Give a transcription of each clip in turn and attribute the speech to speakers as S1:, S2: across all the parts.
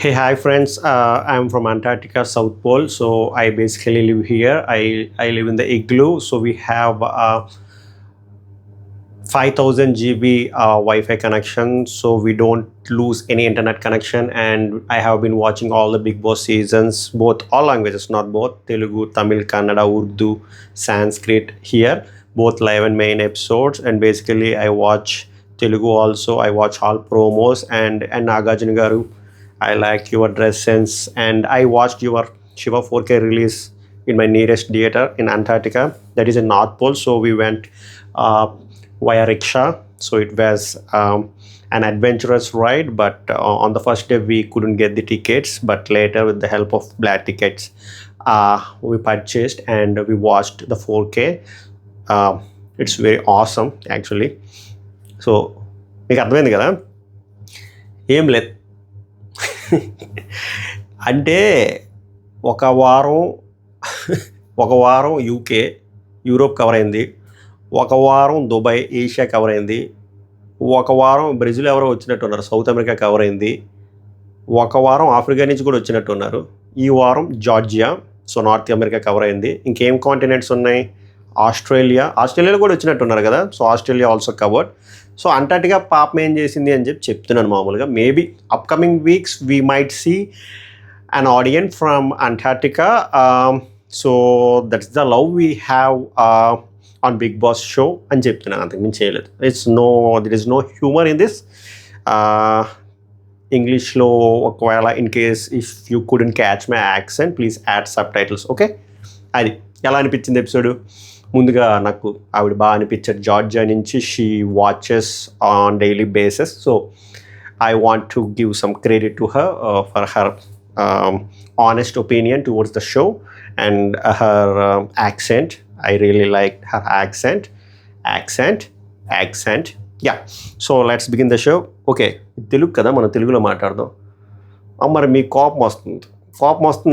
S1: Hey, hi friends. I'm from Antarctica, South Pole. So I basically live here. I live in the igloo. So we have 5000 GB Wi-Fi connection. So we don't lose any internet connection. And I have been watching all the Big Boss seasons, both all languages, not both Telugu, Tamil, Kannada, Urdu, Sanskrit here, both live and main episodes. And basically I watch Telugu also. I watch all promos and Nagarjuna Garu. I like your dress sense, and I watched your Shiva 4K release in my nearest theater in Antarctica. That is in North Pole. So we went via rickshaw. So it was an adventurous ride, but on the first day we couldn't get the tickets. But later, with the help of black tickets, we purchased and we watched the 4K. It's very awesome, actually. So మీకు అర్థమైంది కదా, ఏం లేదు. అంటే ఒక వారం UK Europe cover అయింది, ఒక వారం దుబాయ్ ఏషియా కవర్ అయింది, ఒక వారం బ్రెజిల్ ఎవరో వచ్చినట్టున్నారు, సౌత్ అమెరికా కవర్ అయింది, ఒక వారం ఆఫ్రికా నుంచి కూడా వచ్చినట్టున్నారు, ఈ వారం Georgia, so north America cover అయింది. ఇంకేం కాంటినెంట్స్ ఉన్నాయి, ఆస్ట్రేలియాలో కూడా వచ్చినట్టున్నారు కదా, so Australia also covered. So Antarctica పాపం ఏం చేసింది అని చెప్తున్నాను మామూలుగా. Maybe upcoming weeks we might see an audience from Antarctica. So that's the love we have on Bigg Boss show అని చెప్తున్నాను, అంతకు మించి చేయలేదు. There is no humour in this. ఇంగ్లీష్లో ఒకవేళ in case if you couldn't catch my accent, please add sub titles. Okay, అది ఎలా అనిపించింది ఎపిసోడ్? ముందుగా నాకు ఆవిడ బాగా అనిపించారు. జార్జియా నుంచి she watches on daily basis. So I want to give some credit to her for her honest opinion towards the show and her accent. I really liked her accent. Yeah, so let's begin the show. Okay, Telugu కదా, మనం తెలుగులో మాట్లాడదాం. మరి మీ కోపం వస్తుంది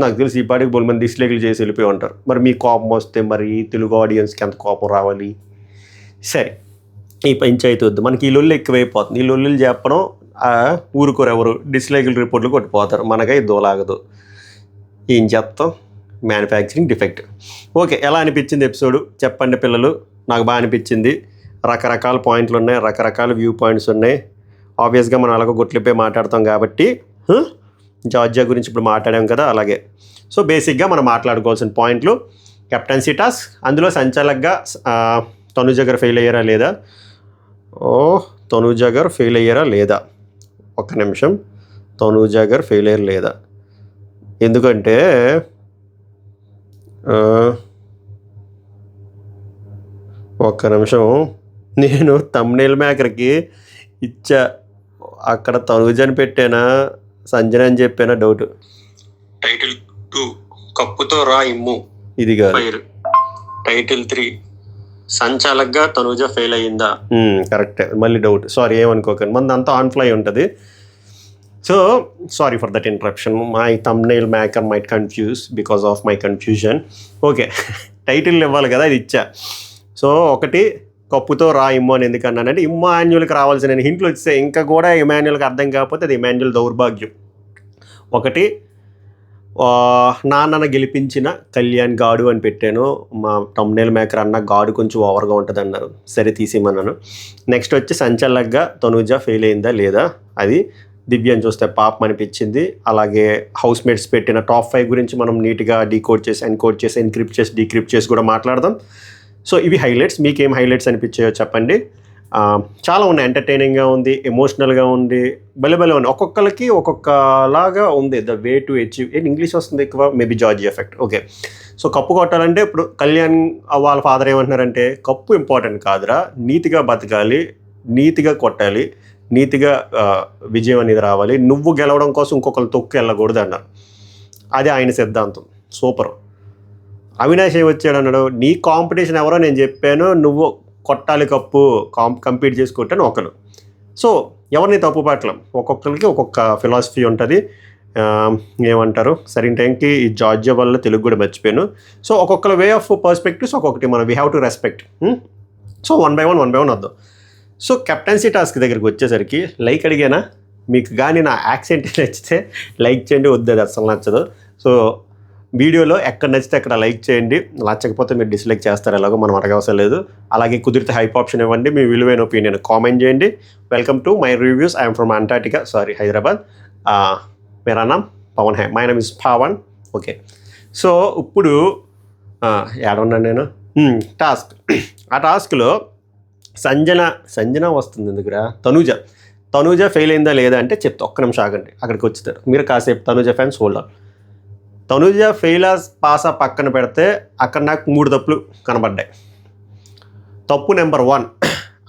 S1: నాకు తెలిసి ఈ పాటికి బోల్ మంది డిస్లైక్లు చేసి వెళ్ళిపోయి ఉంటారు. మరి మీ కోపం వస్తే మరి తెలుగు ఆడియన్స్కి ఎంత కోపం రావాలి? సరే, ఈ పంచాయతీ వద్దు, మనకి ఈ లొల్లు ఎక్కువైపోతుంది. ఈ లొల్లులు చెప్పడం ఊరుకోరు ఎవరు, డిస్లైక్లు రిపోర్ట్లు కొట్టిపోతారు, మనకై దోలాగదు. ఏం చేస్తాం, మ్యానుఫ్యాక్చరింగ్ డిఫెక్ట్. ఓకే, ఎలా అనిపించింది ఎపిసోడ్ చెప్పండి పిల్లలు. నాకు బాగా అనిపించింది. రకరకాల పాయింట్లు ఉన్నాయి, రకరకాల వ్యూ పాయింట్స్ ఉన్నాయి. ఆబ్వియస్గా మనం అలాగ గొట్లిపోయి మాట్లాడతాం కాబట్టి జార్జియా గురించి ఇప్పుడు మాట్లాడాం కదా, అలాగే. సో బేసిక్గా మనం మాట్లాడుకోవాల్సిన పాయింట్లు: కెప్టెన్సీ టాస్క్, అందులో సంచాలకుగా తనుజ గారు ఫెయిల్ అయ్యారా లేదా? తనుజ గారు ఫెయిల్ అయ్యారా లేదా? ఒక్క నిమిషం, తనుజ గారు ఫెయిల్ అయ్యారు లేదా? ఎందుకంటే ఒక్క నిమిషం, నేను థంబ్నెయిల్ మేకర్కి ఇచ్చా, అక్కడ తనుజ అని పెట్టానా సంజన అని చెప్పానా డౌట్. టైటిల్ 2 కప్పుతో రా ఇమ్ము, ఇది కాదు. టైటిల్ 3 సంచాలకుగా తనుజ ఫెయిల్ అయ్యిందా? కరెక్టే, మళ్ళీ డౌట్. సారీ, ఏమనుకోకండి, మంది అంతా ఆన్ ఫ్లై ఉంటుంది. So sorry for that interruption. My thumbnail maker might confuse because of my confusion. Okay, title ఇవ్వాలి కదా, ఇది ఇచ్చా. సో ఒకటి కప్పుతో రా ఇమ్ము అని ఎందుకన్నానంటే, ఇమ్మాన్యుల్కి రావాల్సిన హింట్లు వస్తే ఇంకా కూడా ఇమాన్యుల్కి అర్థం కాకపోతే అది ఇమాన్యుల్ దౌర్భాగ్యం. ఒకటి, నాన్నను గెలిపించిన కళ్యాణ్ గాడు అని పెట్టాను. మా థంబ్నెయిల్ మేకర్ అన్న గాడు కొంచెం ఓవర్గా ఉంటుంది అన్నారు, సరే తీసేయమన్నాను. నెక్స్ట్ వచ్చి సంచలనంగా తనుజ ఫెయిల్ అయిందా లేదా, అది దివ్యాన్ని చూస్తే పాపం అనిపించింది. అలాగే హౌస్ మేట్స్ పెట్టిన టాప్ 5 గురించి మనం నీట్గా డీకోడ్ చేసి, ఎన్కోడ్ చేసి, ఎన్క్రిప్ట్ చేసి, డీక్రిప్ట్ చేసి కూడా మాట్లాడదాం. సో ఇవి హైలైట్స్. మీకేం హైలైట్స్ అనిపించాయో చెప్పండి. చాలా ఉన్నాయి, ఎంటర్టైనింగ్గా ఉంది, ఎమోషనల్గా ఉంది, భలే ఉంది. ఒక్కొక్కరికి ఒక్కొక్కలాగా ఉంది the way to achieve. English వస్తుంది ఎక్కువ, maybe Georgia effect. Okay, so cup కొట్టాలంటే ఇప్పుడు కళ్యాణ్ వాళ్ళ ఫాదర్ ఏమంటున్నారంటే, కప్పు ఇంపార్టెంట్ కాదురా, నీతిగా బతకాలి, నీతిగా కొట్టాలి, నీతిగా విజయం అనేది రావాలి, నువ్వు గెలవడం కోసం ఇంకొకరు తొక్కు వెళ్ళకూడదు అన్నారు. అది ఆయన సిద్ధాంతం. సూపర్. అవినాష్ వచ్చాడు అన్నాడు, నీ కాంపిటీషన్ ఎవరో నేను చెప్పాను, నువ్వు కొట్టాలి కప్పు, కంపీట్ చేసి కొట్టాను ఒకరు. సో ఎవరిని తప్పు పట్టలేం, ఒక్కొక్కరికి ఒక్కొక్క ఫిలాసఫీ ఉంటుంది. ఏమంటారు, సరైన టైంకి ఈ జార్జియా వల్ల తెలుగు కూడా మర్చిపోయాను. సో ఒక్కొక్కరు వే ఆఫ్ పర్స్పెక్టివ్స్ ఒక్కొక్కటి మనం we have to respect. So one by one వద్దాం. సో కెప్టెన్సీ టాస్క్ దగ్గరికి వచ్చేసరికి లైక్ అడిగానా, మీకు కానీ నా యాక్సెంట్ నచ్చితే లైక్ చేయండి, వద్దు అది అసలు నచ్చదు. సో వీడియోలో ఎక్కడ నచ్చితే అక్కడ లైక్ చేయండి, నచ్చకపోతే మీరు డిస్లైక్ చేస్తారు, ఎలాగో మనం అడగవసరం లేదు. అలాగే కుదిరితే హైప్ ఆప్షన్ ఇవ్వండి, మీ విలువైన ఒపీనియన్ కామెంట్ చేయండి. Welcome to my reviews. I'm from Antarctica, sorry Hyderabad. మేరా నామ్ పవన్ హై, my name is Pavan. Okay, so ఇప్పుడు ఏడున్నాను నేను, టాస్క్. ఆ టాస్క్లో సంజన వస్తుంది ఎందుకురా, తనూజ ఫెయిల్ అయిందా లేదా అంటే చెప్తా, ఒక్క నిమిషం ఆగండి, అక్కడికి వచ్చేస్తారు మీరు కాసేపు. Tanuja fans hold on. Tanuja ఫెయిలాస్ పాసా పక్కన పెడితే అక్కడ నాకు 3 తప్పులు కనబడ్డాయి. తప్పు నెంబర్ 1,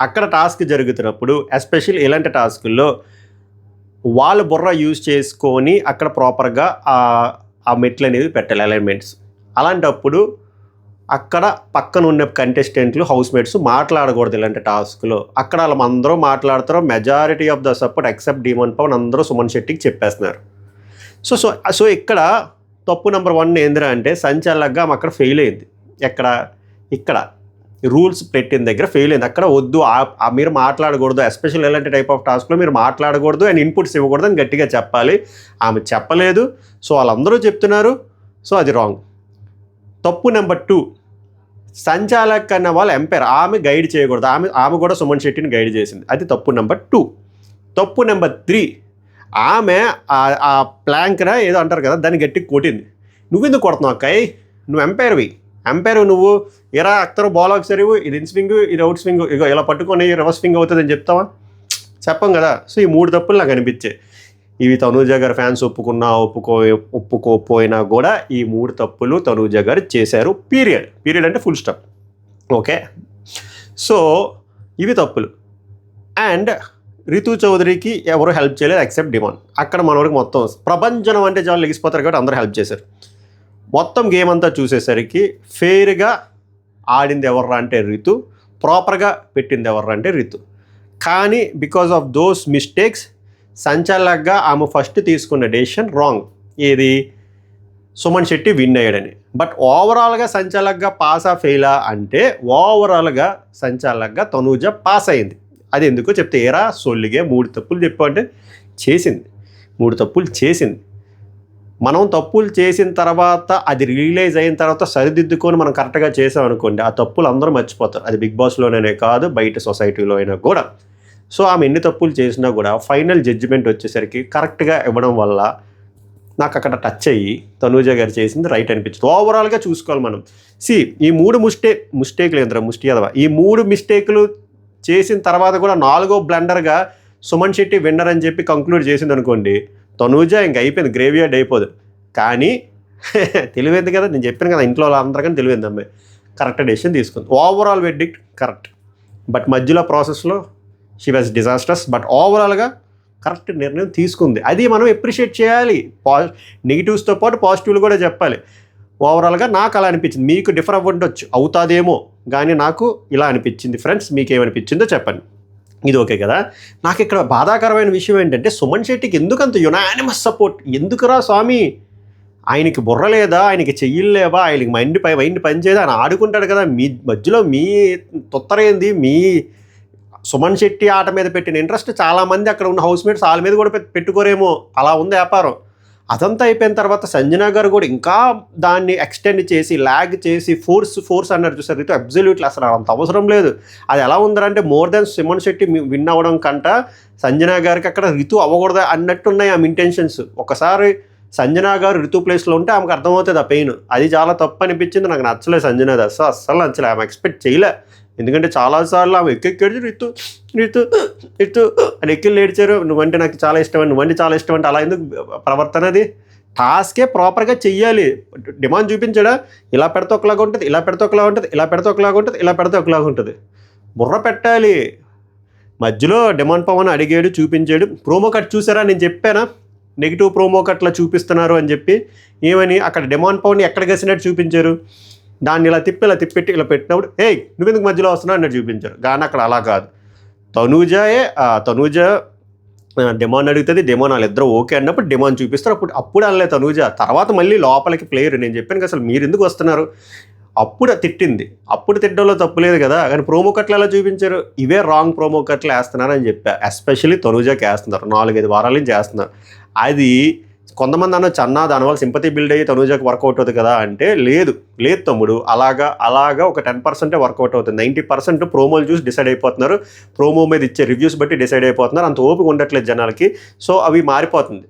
S1: అక్కడ టాస్క్ జరుగుతున్నప్పుడు ఎస్పెషల్ ఇలాంటి టాస్కుల్లో వాళ్ళ బుర్ర యూజ్ చేసుకొని అక్కడ ప్రాపర్గా ఆ మెట్లు అనేవి పెట్టాలి, అలైన్మెంట్స్. అలాంటప్పుడు అక్కడ పక్కన ఉన్న కంటెస్టెంట్లు, హౌస్మేట్స్ మాట్లాడకూడదు ఇలాంటి టాస్క్లో. అక్కడ వాళ్ళందరూ మాట్లాడతారు. Majority of the support except demon Pavan అందరూ సుమన్ శెట్టికి చెప్పేస్తున్నారు. సో ఇక్కడ తప్పు నెంబర్ 1 ఏందిరా అంటే సంచాలక్గా అక్కడ ఫెయిల్ అయింది. ఇక్కడ రూల్స్ పెట్టిన దగ్గర ఫెయిల్ అయింది. అక్కడ వద్దు, మీరు మాట్లాడకూడదు, ఎస్పెషల్ ఇలాంటి టైప్ ఆఫ్ టాస్క్లో మీరు మాట్లాడకూడదు అండ్ ఇన్పుట్స్ ఇవ్వకూడదు అని గట్టిగా చెప్పాలి. ఆమె చెప్పలేదు, సో వాళ్ళందరూ చెప్తున్నారు, సో అది రాంగ్. తప్పు నెంబర్ 2, సంచాలక్ అన్న వాళ్ళు ఎంపైర్, ఆమె గైడ్ చేయకూడదు. ఆమె కూడా సుమన్ శెట్టిని గైడ్ చేసింది, అది తప్పు నెంబర్ 2. తప్పు నెంబర్ 3, ఆమె ఆ ప్లాంక్న ఏదో అంటారు కదా, దాన్ని గట్టిగా కొట్టింది. నువ్వెందుకు కొడుతున్నావు అక్కాయ్, నువ్వు ఎంపైర్ నువ్వు ఎరా అక్తరు బాల్ ఒకసారి ఇది ఇన్ స్వింగ్, ఇది అవుట్ స్వింగ్, ఇగో ఇలా పట్టుకొని రివర్స్ స్వింగ్ అవుతుంది అని చెప్తావా? చెప్పం కదా. సో ఈ 3 తప్పులు నాకు అనిపించాయి. ఇవి తనూజ గారు ఫ్యాన్స్ ఒప్పుకోపోయినా కూడా ఈ 3 తప్పులు తనూజ గారు చేశారు. పీరియడ్ అంటే ఫుల్ స్టాప్. ఓకే, సో ఇవి తప్పులు. అండ్ రితు చౌదరికి ఎవరు హెల్ప్ చేయలేదు ఎక్సెప్ట్ డిమాండ్. అక్కడ మన వరకు మొత్తం ప్రపంచం అంటే చాలా లెగిసిపోతారు కాబట్టి అందరూ హెల్ప్ చేశారు. మొత్తం గేమ్ అంతా చూసేసరికి ఫెయిర్గా ఆడింది ఎవర్రా అంటే రితు, ప్రాపర్గా పెట్టింది ఎవర్రా అంటే రితు. కానీ బికాజ్ ఆఫ్ దోస్ మిస్టేక్స్ సంచాలక్గా ఆమె ఫస్ట్ తీసుకున్న డెసిషన్ రాంగ్. ఏది, సుమన్ శెట్టి విన్ అయ్యాడని. బట్ ఓవరాల్గా సంచాలక్గా పాసా ఫెయిలా అంటే ఓవరాల్గా సంచాలక్గా తనూజ పాస్ అయింది. అది ఎందుకో చెప్తే, ఏరా సొల్లిగే 3 తప్పులు చెప్పు అంటే చేసింది. 3 తప్పులు చేసింది. మనం తప్పులు చేసిన తర్వాత అది రియలైజ్ అయిన తర్వాత సరిదిద్దుకొని మనం కరెక్ట్గా చేసాం అనుకోండి, ఆ తప్పులు అందరూ మర్చిపోతారు. అది బిగ్ బాస్లోనే కాదు, బయట సొసైటీలో అయినా కూడా. సో ఆమె ఎన్ని తప్పులు చేసినా కూడా ఫైనల్ జడ్జిమెంట్ వచ్చేసరికి కరెక్ట్గా ఇవ్వడం వల్ల నాకు అక్కడ టచ్ అయ్యి తనూజ గారు చేసింది రైట్ అనిపించింది. ఓవరాల్గా చూసుకోవాలి మనం. ఈ 3 మిస్టేక్లు ఏంద్రా ముష్టి అదవా, ఈ 3 మిస్టేక్లు చేసిన తర్వాత కూడా 4వ బ్లండర్గా సుమన్ శెట్టి విన్నర్ అని చెప్పి కంక్లూడ్ చేసింది అనుకోండి, తనూజ ఇంక అయిపోయింది, గ్రేవియార్డ్ అయిపోదు. కానీ తెలివైంది కదా, నేను చెప్పాను కదా, ఇంట్లో వాళ్ళందరికీ తెలివైంది అమ్మాయి, కరెక్ట్ డెసిషన్ తీసుకుంది. ఓవరాల్ వెర్డిక్ట్ కరెక్ట్, బట్ మధ్యలో ప్రాసెస్లో షీ వాజ్ డిజాస్టర్స్. బట్ ఓవరాల్గా కరెక్ట్ నిర్ణయం తీసుకుంది. అది మనం అప్రిషియేట్ చేయాలి. నెగిటివ్స్తో పాటు పాజిటివ్లు కూడా చెప్పాలి. ఓవరాల్గా నాకు అలా అనిపించింది. మీకు డిఫర్ అవ్వఉండొచ్చు, అవుతాదేమో, కానీ నాకు ఇలా అనిపించింది. ఫ్రెండ్స్, మీకేమనిపించిందో చెప్పండి. ఇది ఓకే కదా. నాకు ఇక్కడ బాధాకరమైన విషయం ఏంటంటే సుమన్ శెట్టికి ఎందుకంత యునానిమస్ సపోర్ట్. ఎందుకురా స్వామి, ఆయనకి బుర్ర లేదా, ఆయనకి చెయ్యిలు లేవా, ఆయనకి మైండ్ పని చేయదా, ఆయన ఆడుకుంటాడు కదా. మీ మధ్యలో మీ తొత్తరైంది, మీ సుమన్ శెట్టి ఆట మీద పెట్టిన ఇంట్రెస్ట్ చాలామంది అక్కడ ఉన్న హౌస్మేట్స్ వాళ్ళ మీద కూడా పెట్టుకోరేమో, అలా ఉంది వ్యాపారం. అదంతా అయిపోయిన తర్వాత సంజన గారు కూడా ఇంకా దాన్ని ఎక్స్టెండ్ చేసి ల్యాగ్ చేసి ఫోర్స్ అన్నారు చూసారు. రితు అబ్జల్యూట్లీ అసలు అంత అవసరం లేదు. అది ఎలా ఉందంటే more than Suman Shetty win అవ్వడం కంట సంజన గారికి అక్కడ రితు అవ్వకూడదు అన్నట్టున్నాయి ఆమె ఇంటెన్షన్స్. ఒకసారి సంజన గారు రితు ప్లేస్లో ఉంటే ఆమెకు అర్థమవుతుంది ఆ పెయిన్. అది చాలా తప్పు అనిపించింది. నాకు నచ్చలేదు సంజన దాస్, అస్సలు నచ్చలేదు. ఆమె ఎక్స్పెక్ట్ చేయలే. ఎందుకంటే చాలాసార్లు ఆమె ఎక్కెక్కాడు రితు రితు రితు అని ఎక్కిళ్ళు ఏడ్చారు. నువ్వంటే నాకు చాలా ఇష్టం, నువ్వంటే చాలా ఇష్టం అంటే అలా ఎందుకు ప్రవర్తన? అది టాస్కే ప్రాపర్గా చెయ్యాలి. డిమాండ్ చూపించాడా, ఇలా పెడితే ఒకలాగా ఉంటుంది, ఇలా పెడితే ఒకలాగా ఉంటుంది, ఇలా పెడితే ఒకలాగా ఉంటుంది, ఇలా పెడితే ఒకలాగా ఉంటుంది. బుర్ర పెట్టాలి. మధ్యలో డిమాండ్ పవన్ అడిగాడు, చూపించాడు. ప్రోమో కట్ చూసారా, నేను చెప్పానా నెగిటివ్ ప్రోమో కట్లా చూపిస్తున్నారు అని చెప్పి. ఏమని అక్కడ డిమాండ్ పవన్ ఎక్కడ గసినట్టు చూపించారు. దాన్ని ఇలా తిప్పెట్టి ఇలా పెట్టినప్పుడు నువ్వెందుకు మధ్యలో వస్తున్నావు అన్నట్టు చూపించారు. కానీ అక్కడ అలా కాదు. తనూజ డిమాండ్ అడుగుతుంది, డిమాండ్ వాళ్ళిద్దరూ ఓకే అన్నప్పుడు డిమాండ్ చూపిస్తారు. అప్పుడు అనలే తనూజ. తర్వాత మళ్ళీ లోపలికి ప్లేయర్. నేను చెప్పాను కదా, అసలు మీరు ఎందుకు వస్తున్నారు, అప్పుడు తిట్టింది. అప్పుడు తిట్టడంలో తప్పు లేదు కదా, కానీ ప్రోమో కట్లు ఎలా చూపించారు, ఇవే రాంగ్ ప్రోమో కట్లు వేస్తున్నారని చెప్పా. ఎస్పెషల్లీ తనుజాకి వేస్తున్నారు, 4-5 వారాల నుంచి వేస్తున్నారు. అది కొంతమంది అనొచ్చు, అన్నా దానివల్ల సింపతి బిల్డ్ అయ్యి తనుజాకి వర్కౌట్ అవుతుంది కదా అంటే, లేదు తమ్ముడు, అలాగా ఒక 10% వర్కౌట్ అవుతుంది. 90% ప్రోమోలు చూసి డిసైడ్ అయిపోతున్నారు, ప్రోమో మీద ఇచ్చే రివ్యూస్ బట్టి డిసైడ్ అయిపోతున్నారు. అంత ఓపిక ఉండట్లేదు జనాలకి. సో అవి మారిపోతుంది.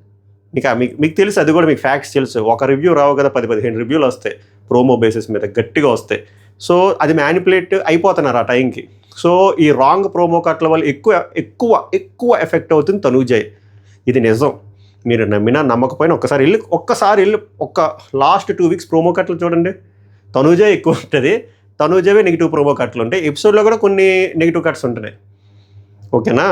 S1: మీకు తెలుసు, అది కూడా మీకు ఫ్యాక్ట్స్ తెలుసు. ఒక రివ్యూ రావు కదా, 10-15 రివ్యూలు వస్తాయి ప్రోమో బేసిస్ మీద, గట్టిగా వస్తాయి. సో అది మ్యానిపులేట్ అయిపోతున్నారు ఆ టైంకి. సో ఈ రాంగ్ ప్రోమో కట్ల వల్ల ఎక్కువ ఎఫెక్ట్ అవుతుంది తనూజాయ్. ఇది నిజం. మీరు నమ్మినా నమ్మకపోయినా ఒక్కసారి వెళ్ళి ఒక్క లాస్ట్ 2 వీక్స్ ప్రోమో కట్లు చూడండి. తనూజాయ్ ఎక్కువ ఉంటుంది, తనూజావే నెగిటివ్ ప్రోమో కట్లు ఉంటాయి. ఎపిసోడ్లో కూడా కొన్ని నెగిటివ్ కట్స్ ఉంటున్నాయి. ఓకేనా,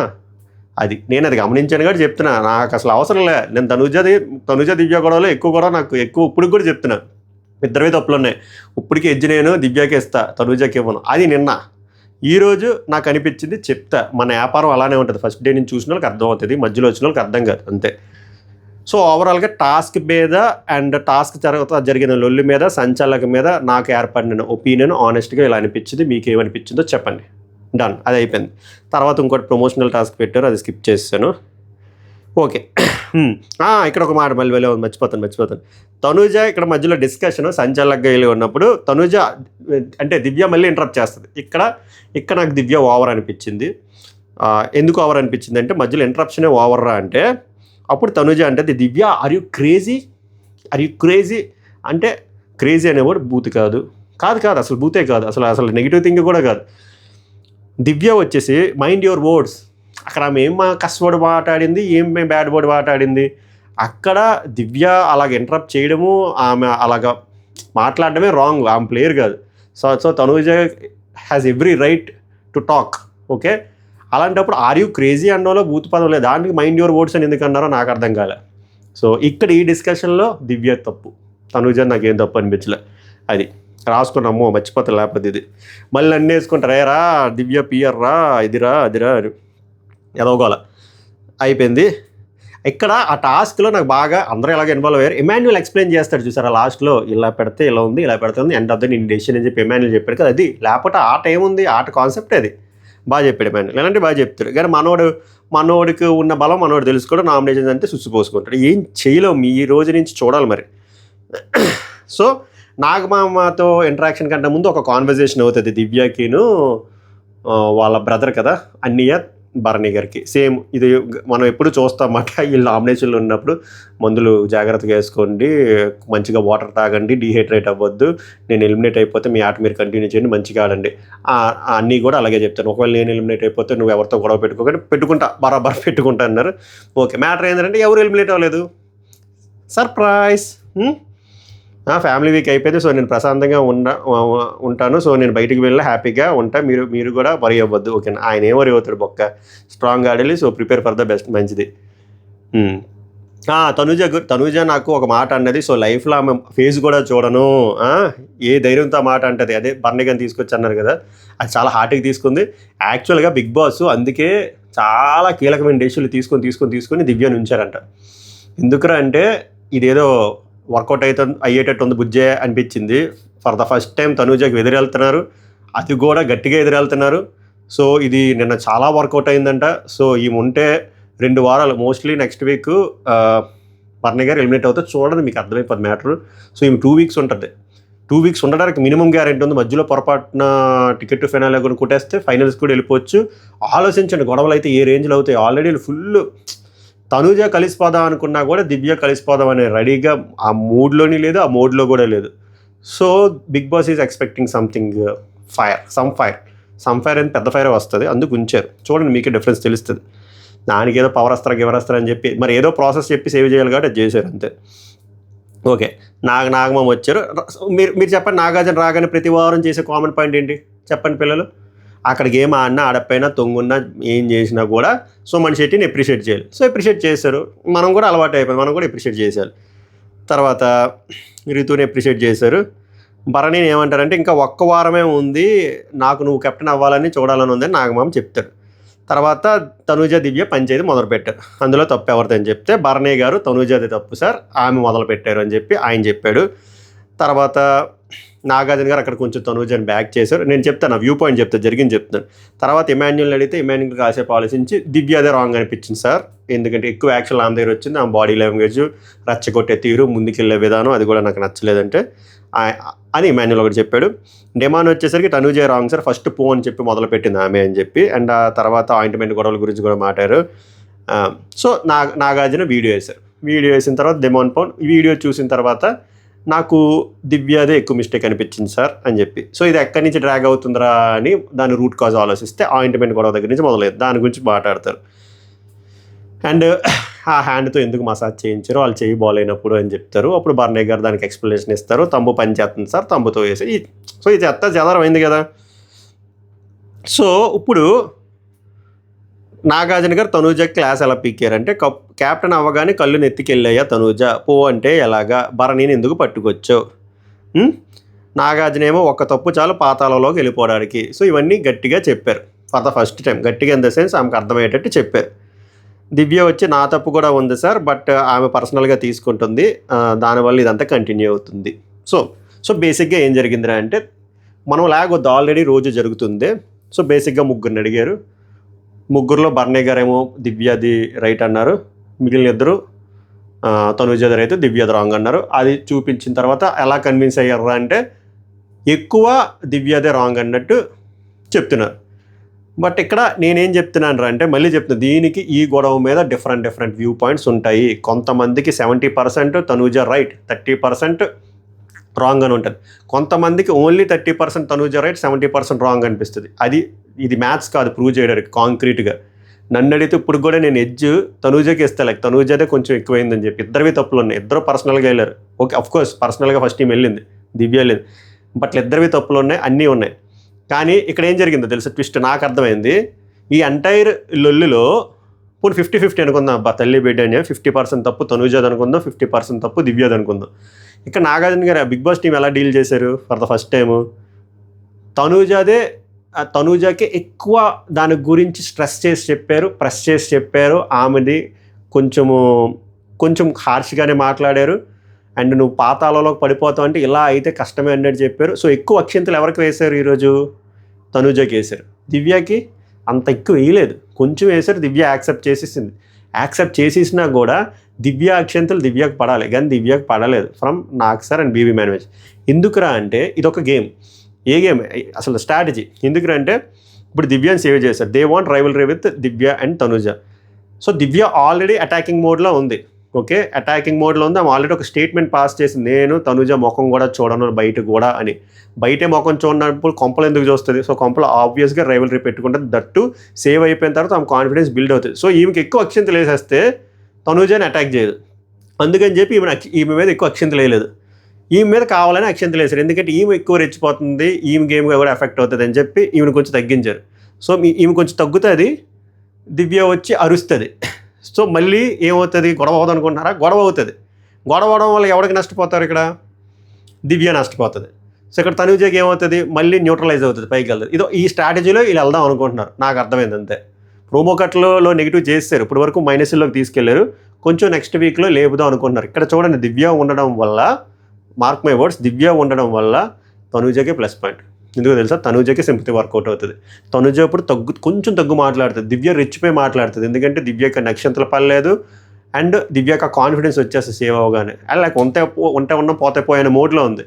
S1: నేను అది గమనించాను కాబట్టి చెప్తున్నా. నాకు అసలు అవసరం లే. నేను తనుజ దివ్య గొడవలో ఎక్కువ నాకు ఇప్పుడు కూడా చెప్తున్నా, ఇద్దరివే తప్పులు ఉన్నాయి. ఇప్పటికి ఎడ్జ్ నేను దివ్యాకి ఇస్తా, తనుజాకి ఇవ్వను. అది నిన్న. ఈరోజు నాకు అనిపించింది చెప్తా. మన వ్యాపారం అలానే ఉంటుంది. ఫస్ట్ డే నుంచి చూసిన వాళ్ళకి అర్థం అవుతుంది, మధ్యలో వచ్చిన వాళ్ళకి అర్థం కాదు, అంతే. సో ఓవరాల్గా టాస్క్ మీద అండ్ టాస్క్ తర్వాత జరిగిన లొల్లి మీద, సంచాలక మీద నాకు ఏర్పడిన ఒపీనియన్ ఆనెస్ట్గా ఇలా అనిపించింది. మీకు ఏమనిపించిందో చెప్పండి. డన్, అది అయిపోయింది. తర్వాత ఇంకోటి ప్రమోషనల్ టాస్క్ పెట్టారు, అది స్కిప్ చేశాను. ఓకే, ఇక్కడ ఒక మాట మళ్ళీ మర్చిపోతాను. తనుజ ఇక్కడ మధ్యలో డిస్కషన్ సంచాలకగా వెళ్ళి ఉన్నప్పుడు తనుజ అంటే దివ్య మళ్ళీ ఇంటరప్ట్ చేస్తుంది. ఇక్కడ నాకు దివ్య ఓవర్ అనిపించింది. ఎందుకు ఓవర్ అనిపించింది అంటే, మధ్యలో ఇంటరప్షనే ఓవర్రా అంటే, అప్పుడు తనుజ అంటే, దివ్య ఆర్ యూ క్రేజీ అంటే, క్రేజీ అనేవాడు బూత్ కాదు అసలు బూతే కాదు, అసలు నెగిటివ్ థింగ్ కూడా కాదు. దివ్య వచ్చేసి మైండ్ యువర్ వర్డ్స్. అక్కడ ఆమె ఏం కష్టపడి మాట్లాడింది, ఏం బ్యాడ్ వర్డ్ మాట్లాడింది. అక్కడ దివ్య అలాగ ఇంటరప్ట్ చేయడము, ఆమె అలాగ మాట్లాడడమే రాంగ్. ఆమె ప్లేయర్ కాదు. So Tanuja has every right to talk. Okay, అలాంటప్పుడు ఆర్ యూ క్రేజీ అన్నోలో బూత్ పదం లేదు. దానికి మైండ్ యువర్ వర్డ్స్ అని ఎందుకు అన్నారో నాకు అర్థం కాలే. సో ఇక్కడ ఈ డిస్కషన్లో దివ్య తప్పు, తనుజ నాకేం తప్పు అనిపించలే. అది రాసుకున్నాము, మర్చిపోతా లేకపోతే ఇది మళ్ళీ అన్నీ వేసుకుంటారా, రా దివ్య పియర్ రా, ఇదిరా అదిరా అని ఎదవగోల అయిపోయింది. ఇక్కడ ఆ టాస్క్లో నాకు బాగా అందరూ ఎలాగ ఇన్వాల్వ్ అయ్యారు. ఎమాన్యుయల్ ఎక్స్ప్లెయిన్ చేస్తాడు చూసారా లాస్ట్లో, ఇలా పెడితే ఇలా ఉంది, ఇలా పెడితే ఉంది, ఎండ్ ఆఫ్ ద నేను డెసిషన్ అని చెప్పి ఎమాన్యుయల్ చెప్పాడు కదా. అది లేకపోతే ఆట ఏముంది, ఆట కాన్సెప్ట్ అది బాగా చెప్పాడు ఎమాన్యుయల్. ఎలాంటి బాగా చెప్తాడు. కానీ మనోడికి ఉన్న బలం మనోడు తెలుసుకోవడం, నామినేషన్స్ అంటే సుచ్చిపోసుకుంటాడు. ఏం చేయలేము, ఈ రోజు నుంచి చూడాలి మరి. సో నాగమామతో ఇంటరాక్షన్ కంటే ముందు ఒక కాన్వర్జేషన్ అవుతుంది దివ్యకిను వాళ్ళ బ్రదర్ కదా అన్నయ్య భరణి గారికి. సేమ్ ఇది మనం ఎప్పుడు చూస్తామన్నమాట. వీళ్ళు నామినేషన్లో ఉన్నప్పుడు మందులు జాగ్రత్తగా వేసుకోండి, మంచిగా వాటర్ తాగండి, డీహైడ్రేట్ అవ్వద్దు, నేను ఎలిమినేట్ అయిపోతే మీ ఆట మీరు కంటిన్యూ చేయండి, మంచిగా ఆడండి. అన్నీ కూడా అలాగే చెప్తాను. ఒకవేళ నేను ఎలిమినేట్ అయిపోతే నువ్వు ఎవరితో గొడవ పెట్టుకుంటా బరాబర్ పెట్టుకుంటా అన్నారు. ఓకే, మ్యాటర్ ఏంటంటే ఎవరు ఎలిమినేట్ అవ్వలేదు. సర్ప్రైజ్. ఫ్యామిలీ వీక్ అయిపోయింది. సో నేను ప్రశాంతంగా ఉంటాను. సో నేను బయటికి వెళ్ళి హ్యాపీగా ఉంటా, మీరు కూడా వరి అవ్వద్దు. ఓకేనా, ఆయన ఏం వరి అవుతాడు, బొక్క స్ట్రాంగ్ ఆడాలి. So prepare for the best, మంచిది. తనుజ నాకు ఒక మాట అన్నది. సో లైఫ్లో ఆమె ఫేస్ కూడా చూడను, ఏ ధైర్యంతో మాట అంటది. అదే బర్నిగన్ తీసుకొచ్చి అన్నారు కదా, అది చాలా హార్ట్కి తీసుకుంది. యాక్చువల్గా బిగ్ బాస్ అందుకే చాలా కీలకమైన డెసిషన్లు తీసుకొని దివ్యను ఉంచారంట. ఎందుకురా అంటే, ఇదేదో వర్కౌట్ అయ్యేటట్టు ఉంది బుజ్జే అనిపించింది. ఫర్ ద ఫస్ట్ టైం తనుజకి ఎదురెళ్తున్నారు, అది కూడా గట్టిగా ఎదురెళ్తున్నారు. సో ఇది నిన్న చాలా వర్కౌట్ అయిందంట. సో ఈమె ఉంటే 2 వారాలు మోస్ట్లీ నెక్స్ట్ వీక్ పర్ణ గారు ఎలిమినేట్ అవుతే చూడండి, మీకు అర్థమైపోతుంది మ్యాటర్. సో ఈమె 2 వీక్స్ ఉంటుంది. 2 వీక్స్ ఉండడానికి మినిమం గ్యారెంటీ ఉంది. మధ్యలో పొరపాటున టికెట్ ఫైనల్ కూడా కొట్టేస్తే ఫైనల్స్ కూడా వెళ్ళిపోవచ్చు. ఆలోచించండి, గొడవలు అయితే ఏ రేంజ్లో అవుతాయి. ఆల్రెడీ ఫుల్ తనుజ కలిసిపోదాం అనుకున్నా కూడా దివ్య కలిసిపోదాం అనే రెడీగా ఆ మూడ్లోని లేదు, ఆ మోడ్లో కూడా లేదు. So Bigg Boss is expecting something some fire అని పెద్ద ఫైర్ వస్తుంది, అందుకు ఉంచారు. చూడండి, మీకే డిఫరెన్స్ తెలుస్తుంది. దానికి ఏదో పవర్ వస్తారా అని చెప్పి మరి ఏదో ప్రాసెస్ చెప్పి సేవ్ చేయాలి కాబట్టి అది చేశారు అంతే. ఓకే, నాగమామ వచ్చారు. మీరు చెప్పండి, నాగార్జున రాగానే ప్రతి వారం చేసే కామన్ పాయింట్ ఏంటి చెప్పండి పిల్లలు? అక్కడికి ఏం ఆడినా ఆడపైనా తొంగున్నా ఏం చేసినా కూడా సుమన్ శెట్టిని ఎప్రిషియేట్ చేయాలి. సో ఎప్రిషియేట్ చేశారు, మనం కూడా అలవాటు అయిపోయింది, మనం కూడా ఎప్రిషియేట్ చేసేయాలి. తర్వాత రితుని ఎప్రిషియేట్ చేశారు. భరణిని ఏమంటారంటే, ఇంకా ఒక్క వారమే ఉంది, నాకు నువ్వు కెప్టెన్ అవ్వాలని చూడాలని ఉందని నాగమామ చెప్తారు. తర్వాత తనుజ దివ్య పంచాయతీ మొదలుపెట్టారు. అందులో తప్పు ఎవరిదని చెప్తే భరణి గారు తనుజది తప్పు సార్, ఆమె మొదలుపెట్టారు అని చెప్పి ఆయన చెప్పాడు. తర్వాత నాగార్జున గారు అక్కడ కొంచెం తనూజని బ్యాక్ చేశారు. నేను చెప్తాను, వ్యూ పాయింట్ చెప్తాను, జరిగింది చెప్తాను. తర్వాత ఇమాన్యుల్ని అడిగితే ఇమాన్యుల్ కాసేపు ఆలోచించి దివ్య అదే రాంగ్ అనిపించింది సార్, ఎందుకంటే ఎక్కువ యాక్షన్ ఆమె దగ్గర వచ్చింది, ఆమె బాడీ లాంగ్వేజ్, రచ్చగొట్టే తీరు, ముందుకెళ్ళే విధానం అది కూడా నాకు నచ్చలేదంటే అని ఇమాన్యుల్ ఒకటి చెప్పాడు. డెమాన్ వచ్చేసరికి తనూజే రాంగ్ సార్, ఫస్ట్ పో అని చెప్పి మొదలుపెట్టింది ఆమె అని చెప్పి, అండ్ ఆ తర్వాత ఆయింట్మెంట్ గొడవల గురించి కూడా మాట్లాడారు. సో నాగార్జున వీడియో వేశారు. వీడియో వేసిన తర్వాత డెమాన్ పౌన్ వీడియో చూసిన తర్వాత నాకు దివ్యదే ఎక్కువ మిస్టేక్ అనిపించింది సార్ అని చెప్పి, సో ఇది ఎక్కడి నుంచి డ్రాగ్ అవుతుందిరా అని దాని రూట్ కాజ్ ఆలోచిస్తే ఆయింట్మెంట్ గొడవ దగ్గర నుంచి మొదలయ్యేది, దాని గురించి మాట్లాడతారు. అండ్ ఆ హ్యాండ్తో ఎందుకు మసాజ్ చేయించారు, వాళ్ళు చేయి బాగాలేనప్పుడు అని చెప్తారు. అప్పుడు బర్నే గారు దానికి ఎక్స్ప్లెనేషన్ ఇస్తారు, తంబు పని చేస్తుంది సార్, తంబుతో వేసి. సో ఇది చెదరం అయింది కదా. సో ఇప్పుడు నాగార్జున గారు తనూజ క్లాస్ ఎలా పీకారంటే, క్యాప్టెన్ అవ్వగానే కళ్ళు నెత్తికెళ్ళాయా తనూజ, పో అంటే ఎలాగా, భరణిని ఎందుకు పట్టుకొచ్చావు, నాగార్జున ఏమో ఒక్క తప్పు చాలు పాతాళంలోకి వెళ్ళిపోవడానికి. సో ఇవన్నీ గట్టిగా చెప్పారు ఫర్ ద ఫస్ట్ టైం, గట్టిగా ఇన్ ద సెన్స్ ఆమెకు అర్థమయ్యేటట్టు చెప్పారు. దివ్య వచ్చి నా తప్పు కూడా ఉంది సార్, బట్ ఆమె పర్సనల్గా తీసుకుంటుంది, దానివల్ల ఇదంతా కంటిన్యూ అవుతుంది. సో బేసిక్గా ఏం జరిగిందిరా అంటే, మనం లాగొద్దు, ఆల్రెడీ రోజు జరుగుతుంది. సో బేసిక్గా ముగ్గురిని అడిగారు. ముగ్గురులో బర్నే గారేమో దివ్యది రైట్ అన్నారు, మిగిలిన ఇద్దరు తనూజది రైట్, దివ్యది రాంగ్ అన్నారు. అది చూపించిన తర్వాత ఎలా కన్విన్స్ అయ్యారు అంటే, ఎక్కువ దివ్యదే రాంగ్ అన్నట్టు చెప్తున్నారు. బట్ ఇక్కడ నేనేం చెప్తున్నాను అంటే, మళ్ళీ చెప్తున్నా, దీనికి ఈ గొడవ మీద డిఫరెంట్ వ్యూ పాయింట్స్ ఉంటాయి. కొంతమందికి 70% తనూజ రైట్, 30% రాంగ్ అని ఉంటుంది. కొంతమందికి ఓన్లీ 30% తనూజ రైట్, 70% రాంగ్ అనిపిస్తుంది. ఇది మ్యాథ్స్ కాదు ప్రూవ్ చేయడానికి, కాంక్రీట్గా. నన్ను అడిగితే ఇప్పుడు కూడా నేను ఎడ్జ్ తనూజకి ఇస్తా, లైక్ తనూజదే కొంచెం ఎక్కువైందని చెప్పి. ఇద్దరివి తప్పులు ఉన్నాయి, ఇద్దరు పర్సనల్గా వెళ్ళారు. ఓకే, అఫ్కోర్స్ పర్సనల్గా ఫస్ట్ టీం వెళ్ళింది, దివ్య వెళ్ళింది, బట్ ఇద్దరివి తప్పులు ఉన్నాయి, అన్నీ ఉన్నాయి. కానీ ఇక్కడ ఏం జరిగిందో తెలుసా ట్విస్ట్, నాకు అర్థమైంది. ఈ ఎంటైర్ లొల్లులో పోనీ 50-50 అనుకుందాం, అబ్బా తల్లి బిడ్డ అని 50% తప్పు తనూజది అనుకుందాం, 50% తప్పు దివ్యది అనుకుందాం. ఇక్కడ నాగార్జున గారు బిగ్ బాస్ టీం ఎలా డీల్ చేశారు ఫర్ ద ఫస్ట్ టైము, తనూజకి ఎక్కువ దాని గురించి స్ట్రెస్ చేసి చెప్పారు, ప్రెస్ చేసి చెప్పారు. ఆమెది కొంచెం హార్ష్గానే మాట్లాడారు. అండ్ నువ్వు పాతాళంలోకి పడిపోతావు అంటే ఇలా అయితే కష్టమే అన్నట్టు చెప్పారు. సో ఎక్కువ అక్షింతలు ఎవరికి వేశారు ఈరోజు, తనూజకి వేశారు. దివ్యకి అంత ఎక్కువ వేయలేదు, కొంచెం వేశారు. దివ్య యాక్సెప్ట్ చేసేసింది. యాక్సెప్ట్ చేసేసినా కూడా దివ్య అక్షంతలు దివ్యకు పడాలి, కానీ దివ్యకు పడలేదు from Nag sir and BB manage. ఎందుకురా అంటే ఇదొక గేమ్. ఏ గేమ్ అసలు స్ట్రాటజీ ఎందుకురా అంటే, ఇప్పుడు దివ్యని సేవ్ చేశారు. They want rivalry with Divya and Tanuja. So Divya already attacking మోడ్లో ఉంది. ఓకే, అటాకింగ్ మోడ్లో ఉంది. ఆమె ఆల్రెడీ ఒక స్టేట్మెంట్ పాస్ చేసింది, నేను తనూజ ముఖం కూడా చూడను బయట కూడా అని. బయటే ముఖం చూడనప్పుడు కొంపలు ఎందుకు చూస్తుంది. సో కొంపలు ఆబ్వియస్గా రైవల్రీ పెట్టుకుంటుంది. దట్టు సేవ్ అయిపోయిన తర్వాత ఆమె కాన్ఫిడెన్స్ బిల్డ్ అవుతుంది. సో ఈమెకి ఎక్కువ అక్షింతలు వేసేస్తే తనూజని అటాక్ చేయదు. అందుకని చెప్పి ఈమె మీద ఎక్కువ అక్షింతలు వేయలేదు. ఈమె మీద కావాలని అక్షింతలు వేశారు, ఎందుకంటే ఈమె ఎక్కువ రెచ్చిపోతుంది, ఈమె గేమ్గా కూడా ఎఫెక్ట్ అవుతుంది అని చెప్పి ఈమెను కొంచెం తగ్గించారు. సో ఈమె కొంచెం తగ్గుతుంది, దివ్య వచ్చి అరుస్తుంది. సో మళ్ళీ ఏమవుతుంది, గొడవ అవుతుంది అనుకుంటున్నారా, గొడవ అవుతుంది. గొడవ అవడం వల్ల ఎవరికి నష్టపోతారు, ఇక్కడ దివ్య నష్టపోతుంది. సో ఇక్కడ తనూజకి ఏమవుతుంది, మళ్ళీ న్యూట్రలైజ్ అవుతుంది, పైకి వెళ్తుంది. ఇదో ఈ స్ట్రాటజీలో వీళ్ళు వెళ్దాం అనుకుంటున్నారు, నాకు అర్థమైంది అంతే. ప్రోమో కట్లో నెగిటివ్ చేస్తారు, ఇప్పటి వరకు మైనస్లోకి తీసుకెళ్లారు, కొంచెం నెక్స్ట్ వీక్లో లేపుదాం అనుకుంటున్నారు. ఇక్కడ చూడండి, దివ్య ఉండడం వల్ల, మార్క్ మై వర్డ్స్, దివ్య ఉండడం వల్ల తనూజకి ప్లస్ పాయింట్. ఎందుకు తెలుసా, తనూజకి సింపతి వర్కౌట్ అవుతుంది. తనూజ ఇప్పుడు కొంచెం తగ్గు మాట్లాడుతుంది, దివ్య రిచ్పోయి మాట్లాడుతుంది. ఎందుకంటే దివ్యకి నక్షత్రాలు పడలేదు అండ్ దివ్యకి కాన్ఫిడెన్స్ వచ్చేస్తుంది సేవ్ అవగానే. అండ్ లైక్ ఉంటే ఉన్న పోతే పోయిన మోడ్లో ఉంది.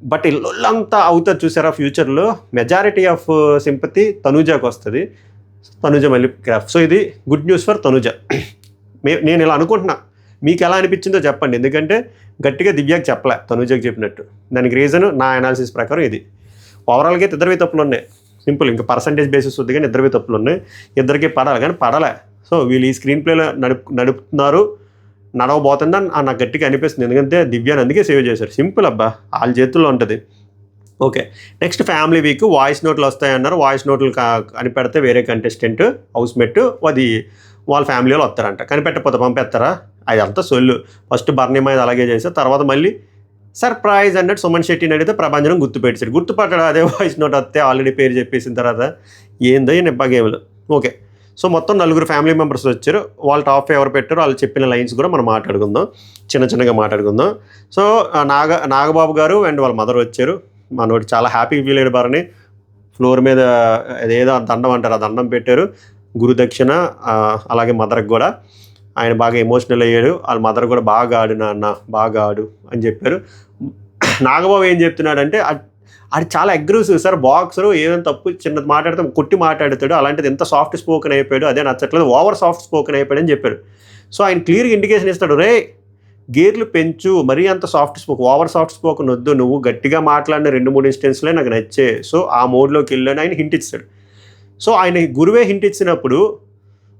S1: బట్ ఇల్లంతా అవుతుంది చూసారా, ఫ్యూచర్లో మెజారిటీ ఆఫ్ సింపతి తనూజకి వస్తుంది. తనూజ మళ్ళీ క్రాఫ్. సో ఇది గుడ్ న్యూస్ ఫర్ తనూజ. నేను ఇలా అనుకుంటున్నా, మీకు ఎలా అనిపించిందో చెప్పండి. ఎందుకంటే గట్టిగా దివ్యకి చెప్పలే, తనూజకి చెప్పినట్టు. దానికి రీజన్ నా అనాలిసిస్ ప్రకారం ఇది. ఓవరాల్గా అయితే ఇద్దరివి తప్పులు ఉన్నాయి, సింపుల్. ఇంకా పర్సంటేజ్ బేసిస్ ఉంది, కానీ ఇద్దరివి తప్పులు ఉన్నాయి. ఇద్దరికి పడాలి, కానీ పడలే. సో వీళ్ళు ఈ స్క్రీన్ ప్లేలో నడుపుతున్నారు, నడవబోతుందని నాకు గట్టిగా అనిపిస్తుంది. ఎందుకంటే దివ్యాన్ని అందుకే సేవ్ చేశారు. సింపుల్ అబ్బా, వాళ్ళ చేతుల్లో ఉంటుంది. Okay, next family week voice నోట్లు వస్తాయన్నారు. వాయిస్ నోట్లు కనిపెడితే వేరే కంటెస్టెంట్ హౌస్మేట్ అది వాళ్ళ ఫ్యామిలీ వాళ్ళు వస్తారంట. కనిపెట్టకపోతే పంపేస్తారా, అది అంతా సొల్లు. ఫస్ట్ బర్నీ మీద అలాగే చేశారు, తర్వాత మళ్ళీ సర్ప్రైజ్ అన్నట్టు సుమన్ శెట్టిని అడిగితే ప్రభంజనం గుర్తుపట్టాడు. అదే వాయిస్ నోట్ వస్తే ఆల్రెడీ పేరు చెప్పేసిన తర్వాత ఏందో ఈ నిబ్బా గేమ్లు. ఓకే, సో మొత్తం 4 ఫ్యామిలీ మెంబర్స్ వచ్చారు. వాళ్ళు టాప్ 5 ఎవరు పెట్టారో వాళ్ళు చెప్పిన లైన్స్ కూడా మనం మాట్లాడుకుందాం, చిన్నగా మాట్లాడుకుందాం. సో నాగబాబు గారు అండ్ వాళ్ళ మదర్ వచ్చారు. మనోడు చాలా హ్యాపీగా ఫీల్ అయ్యాడు. భరణి ఫ్లోర్ మీద ఏదో దండం అంటారు, ఆ దండం పెట్టారు, గురుదక్షిణ. అలాగే మదర్కి కూడా ఆయన బాగా ఎమోషనల్ అయ్యాడు. వాళ్ళ మదర్ కూడా బాగా ఆడు నాన్న, బాగా ఆడు అని చెప్పారు. నాగబాబు ఏం చెప్తున్నాడంటే అది చాలా అగ్రెసివ్ సార్, బాక్సరు ఏదైనా తప్పు చిన్నది మాట్లాడితే కొట్టి మాట్లాడుతాడు, అలాంటిది ఎంత సాఫ్ట్ స్పోకెన్ అయిపోయాడు, అదే నచ్చట్లేదు, ఓవర్ సాఫ్ట్ స్పోకెన్ అయిపోయాడు అని చెప్పారు. సో ఆయన క్లియర్గా ఇండికేషన్ ఇస్తాడు, రే గేర్లు పెంచు, మరీ అంత soft spoke, over soft spoken వద్దు, నువ్వు గట్టిగా మాట్లాడిన 2-3 ఇన్స్టెన్స్లే నాకు నచ్చే. సో ఆ మోడ్లోకి వెళ్ళని ఆయన హింట్ ఇస్తాడు. సో ఆయన గురువే హింట్ ఇచ్చినప్పుడు,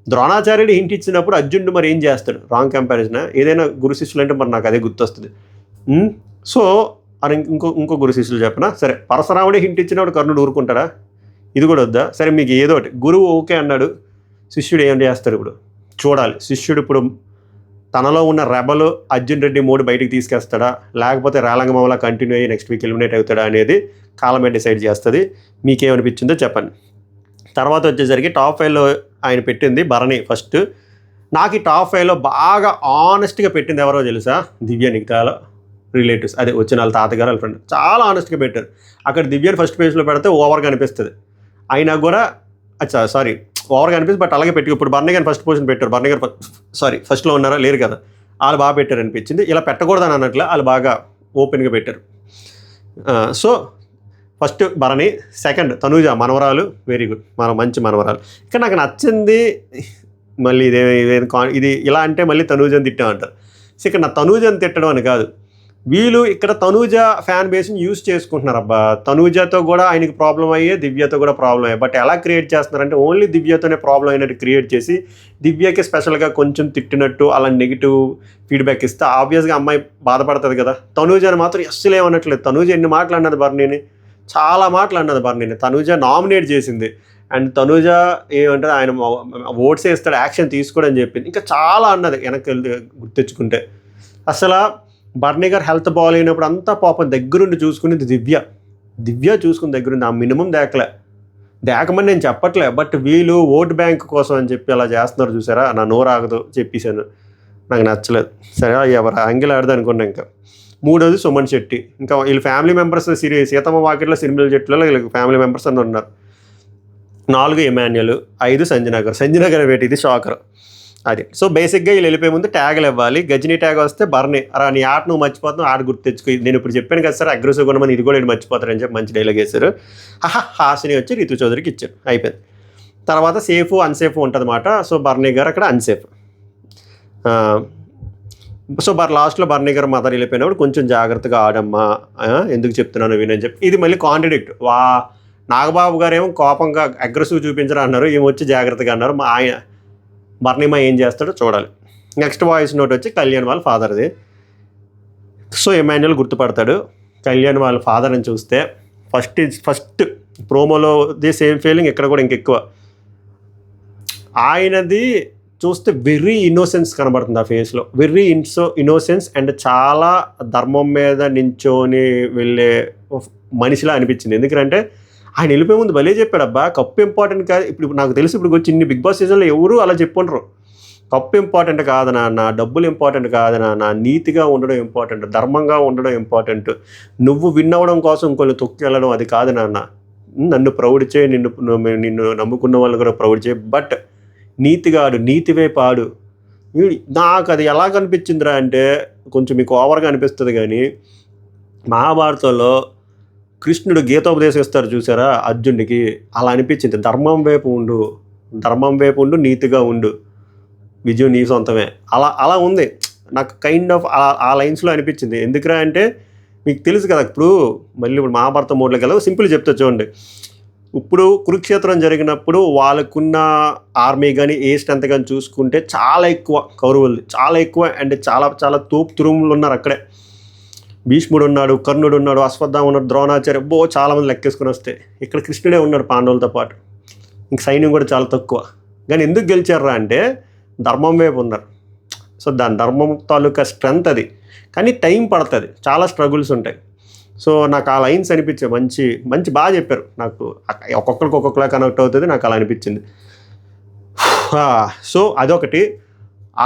S1: ద్రోణాచార్యుడు హింట్ ఇచ్చినప్పుడు అర్జునుడు మరి ఏం చేస్తాడు? Wrong comparison. ఏదైనా గురు శిష్యులు అంటే మరి నాకు అదే గుర్తొస్తుంది. సో అని ఇంకో గురు శిష్యులు చెప్పనా? సరే, పరశురాముడే హింట్ ఇచ్చినప్పుడు కర్ణుడు ఊరుకుంటాడా? ఇది కూడా వద్దా? సరే మీకు ఏదో ఒకటి, గురువు ఓకే అన్నాడు, శిష్యుడు ఏం చేస్తాడు? ఇప్పుడు చూడాలి. శిష్యుడు ఇప్పుడు తనలో ఉన్న రెబలు అర్జున్ రెడ్డి మోడ్ బయటికి తీసుకొస్తాడా, లేకపోతే రేలంగమామలా కంటిన్యూ అయ్యి నెక్స్ట్ వీక్ ఎలిమినేట్ అవుతాడా అనేది కాలమే డిసైడ్ చేస్తుంది. మీకేమనిపించిందో చెప్పండి. తర్వాత వచ్చేసరికి టాప్ 5లో ఆయన పెట్టింది భరణి ఫస్ట్. నాకు ఈ టాప్ 5లో బాగా ఆనెస్ట్గా పెట్టింది ఎవరో తెలుసా? దివ్య నిగ్ధాల రిలేటివ్స్, అదే వచ్చిన వాళ్ళ తాతగారు వాళ్ళ ఫ్రెండ్, చాలా ఆనెస్ట్గా పెట్టారు. అక్కడ దివ్యని ఫస్ట్ పేజ్లో పెడితే ఓవర్గా అనిపిస్తుంది, అయినా కూడా సారీ ఓవర్గా అనిపిస్తుంది, బట్ అలాగే పెట్టి ఇప్పుడు బర్నీ గారిని ఫస్ట్ పొజిషన్ పెట్టారు. బర్నీ గారు ఫస్ట్లో ఉన్నారా? లేరు కదా, వాళ్ళు బాగా పెట్టారు అనిపించింది. ఇలా పెట్టకూడదని అన్నట్లు వాళ్ళు బాగా ఓపెన్గా పెట్టారు. So first Bharani, second Tanuja మనవరాలు, వెరీ గుడ్, మంచి మనవరాలు. ఇక్కడ నాకు నచ్చింది మళ్ళీ ఇది ఇలా అంటే మళ్ళీ తనూజని తిట్టామంటారు. సో ఇక్కడ నా తనూజని తిట్టడం అని కాదు, వీళ్ళు ఇక్కడ తనూజ ఫ్యాన్ బేస్ని యూజ్ చేసుకుంటున్నారు. అబ్బా, తనూజతో కూడా ఆయనకి ప్రాబ్లం అయ్యే, దివ్యతో కూడా ప్రాబ్లం అయ్యే, బట్ ఎలా క్రియేట్ చేస్తున్నారంటే ఓన్లీ దివ్యతోనే ప్రాబ్లం అయినట్టు క్రియేట్ చేసి దివ్యకి స్పెషల్గా కొంచెం తిట్టినట్టు అలా నెగిటివ్ ఫీడ్బ్యాక్ ఇస్తే ఆబ్వియస్గా అమ్మాయి బాధపడుతుంది కదా. తనూజని మాత్రం అస్సలు ఏమన్నట్లేదు. తనూజ ఎన్ని మాటలు అన్నది బర్నీని, చాలా మాటలు అన్నది బర్నీని. తనూజ నామినేట్ చేసింది, అండ్ తనూజ ఏమంటారు ఆయన ఓట్స్ వేస్తాడు, యాక్షన్ తీసుకోడని చెప్పింది, ఇంకా చాలా అన్నది వెనక్కి గుర్తెచ్చుకుంటే. అసలు బర్నీ గారు హెల్త్ బాగాలేనప్పుడు అంతా పాపం దగ్గరుండి చూసుకునేది దివ్య చూసుకుని దగ్గరుండి, ఆ మినిమం దేకమని నేను చెప్పట్లే, బట్ వీళ్ళు ఓట్ బ్యాంక్ కోసం అని చెప్పి అలా చేస్తున్నారు చూసారా. నా నోరు ఆగదు చెప్పేశాను, నాకు నచ్చలేదు. సరే ఎవరు యాంగిల్ ఆడదు అనుకున్నా. ఇంకా మూడోది సుమన్ శెట్టి, ఇంకా వీళ్ళు ఫ్యామిలీ మెంబర్స్ సీతమ్మ వాకిట్లో సిరిమిల జట్టులో వీళ్ళకి ఫ్యామిలీ మెంబర్స్ అని ఉన్నారు. 4 ఎమాన్యుల్, 5 సంజయ్ నగర్ వేటి, ఇది షాకర్ అది. సో బేసిక్గా వీళ్ళు వెళ్ళిపోయే ముందు ట్యాగులు ఇవ్వాలి. గజనీ ట్యాగ్ వస్తే బర్నీ, అరా నీ ఆట నువ్వు మర్చిపోతున్నావు, ఆట గుర్తు తెచ్చుకో, నేను ఇప్పుడు చెప్పాను కదా సార్ అగ్రెసివ్గా ఉండమని, ఇది కూడా నేను మర్చిపోతారని చెప్పి మంచి డైలాగ్ వేశారు. హాసిని వచ్చి రితు చౌదరికి ఇచ్చారు, అయిపోయింది. తర్వాత సేఫ్ అన్సేఫ్ ఉంటుంది అన్నమాట. సో బర్నీ గారు అక్కడ అన్సేఫ్. సో లాస్ట్లో బర్నీ గారు మదర్ వెళ్ళిపోయినప్పుడు కొంచెం జాగ్రత్తగా ఆడమ్మా, ఎందుకు చెప్తున్నాను వినని చెప్పి, ఇది మళ్ళీ కాంట్రడిక్ట్. నాగబాబు గారు ఏమో కోపంగా అగ్రెసివ్ చూపించరా అన్నారు, ఏమో వచ్చి జాగ్రత్తగా అన్నారు. ఆయన బర్నీమా ఏం చేస్తాడో చూడాలి. నెక్స్ట్ వాయిస్ నోట్ వచ్చి కళ్యాణ్ వాళ్ళ ఫాదర్ది. సో ఎమాన్యుల్ గుర్తుపడతాడు కళ్యాణ్ వాళ్ళ ఫాదర్ అని చూస్తే. ఫస్ట్ ప్రోమోలో ది సేమ్ ఫీలింగ్ ఇక్కడ కూడా ఇంకెక్కువ. ఆయనది చూస్తే వెరీ ఇన్నోసెన్స్ కనబడుతుంది ఆ ఫేస్లో, వెరీ ఇన్నోసెన్స్ అండ్ చాలా ధర్మం మీద నించోని వెళ్ళే మనిషిలా అనిపించింది. ఎందుకంటే ఆయన వెళ్ళిపోయే ముందు భలే చెప్పాడు, అబ్బా కప్పు ఇంపార్టెంట్ కాదు. ఇప్పుడు నాకు తెలిసి ఇప్పుడు వచ్చి ఇన్ని బిగ్ బాస్ సీజన్లో ఎవరు అలా చెప్పుండరు. కప్పు ఇంపార్టెంట్ కాదు నాన్న, డబ్బులు ఇంపార్టెంట్ కాదు నాన్న, నీతిగా ఉండడం ఇంపార్టెంట్, ధర్మంగా ఉండడం ఇంపార్టెంట్, నువ్వు విన్ అవ్వడం కోసం ఇంకొన్ని తొక్కి వెళ్ళడం అది కాదు నాన్న. నన్ను ప్రౌడ్ చేయి, నిన్ను నమ్ముకున్న వాళ్ళు కూడా ప్రౌడ్ చేయి, బట్ నీతిగా ఆడు, నీతివైపు ఆడు. నాకు అది ఎలా కనిపించిందిరా అంటే కొంచెం మీకు ఓవర్గా అనిపిస్తుంది, కానీ మహాభారతంలో కృష్ణుడు గీతోపదేశం ఇస్తారు చూసారా అర్జునుడికి, అలా అనిపించింది. ధర్మం వైపు ఉండు, నీతిగా ఉండు, విజయం నీ సొంతమే, అలా ఉంది నాకు. కైండ్ ఆఫ్ ఆ లైన్స్లో అనిపించింది. ఎందుకురా అంటే మీకు తెలుసు కదా, ఇప్పుడు మహాభారత మోడ్లోకి వెళ్ళదు, సింపుల్ చెప్తా చూడండి. ఇప్పుడు కురుక్షేత్రం జరిగినప్పుడు వాళ్ళకున్న ఆర్మీ కానీ ఏ స్ట్రెంత్ కానీ చూసుకుంటే చాలా ఎక్కువ కౌరవులది, చాలా ఎక్కువ, అండ్ చాలా తోపు తురుములు ఉన్నారు అక్కడే. భీష్ముడు ఉన్నాడు, కర్ణుడు ఉన్నాడు, అశ్వత్థామ ఉన్నాడు, ద్రోణాచార్య, చాలామంది లెక్కేసుకుని వస్తే ఇక్కడ కృష్ణుడే ఉన్నాడు పాండవులతో పాటు. ఇంక సైన్యం కూడా చాలా తక్కువ. కానీ ఎందుకు గెలిచారా అంటే ధర్మం వైపు ఉన్నారు. సో దాని ధర్మం తాలూకా స్ట్రెంత్ అది, కానీ టైం పడుతుంది, చాలా స్ట్రగుల్స్ ఉంటాయి. సో నాకు ఆ లైన్స్ అనిపించాయి, మంచి బాగా చెప్పారు. నాకు ఒక్కొక్కరికి ఒక్కొక్కలా కనెక్ట్ అవుతుంది, నాకు అలా అనిపించింది. సో అదొకటి.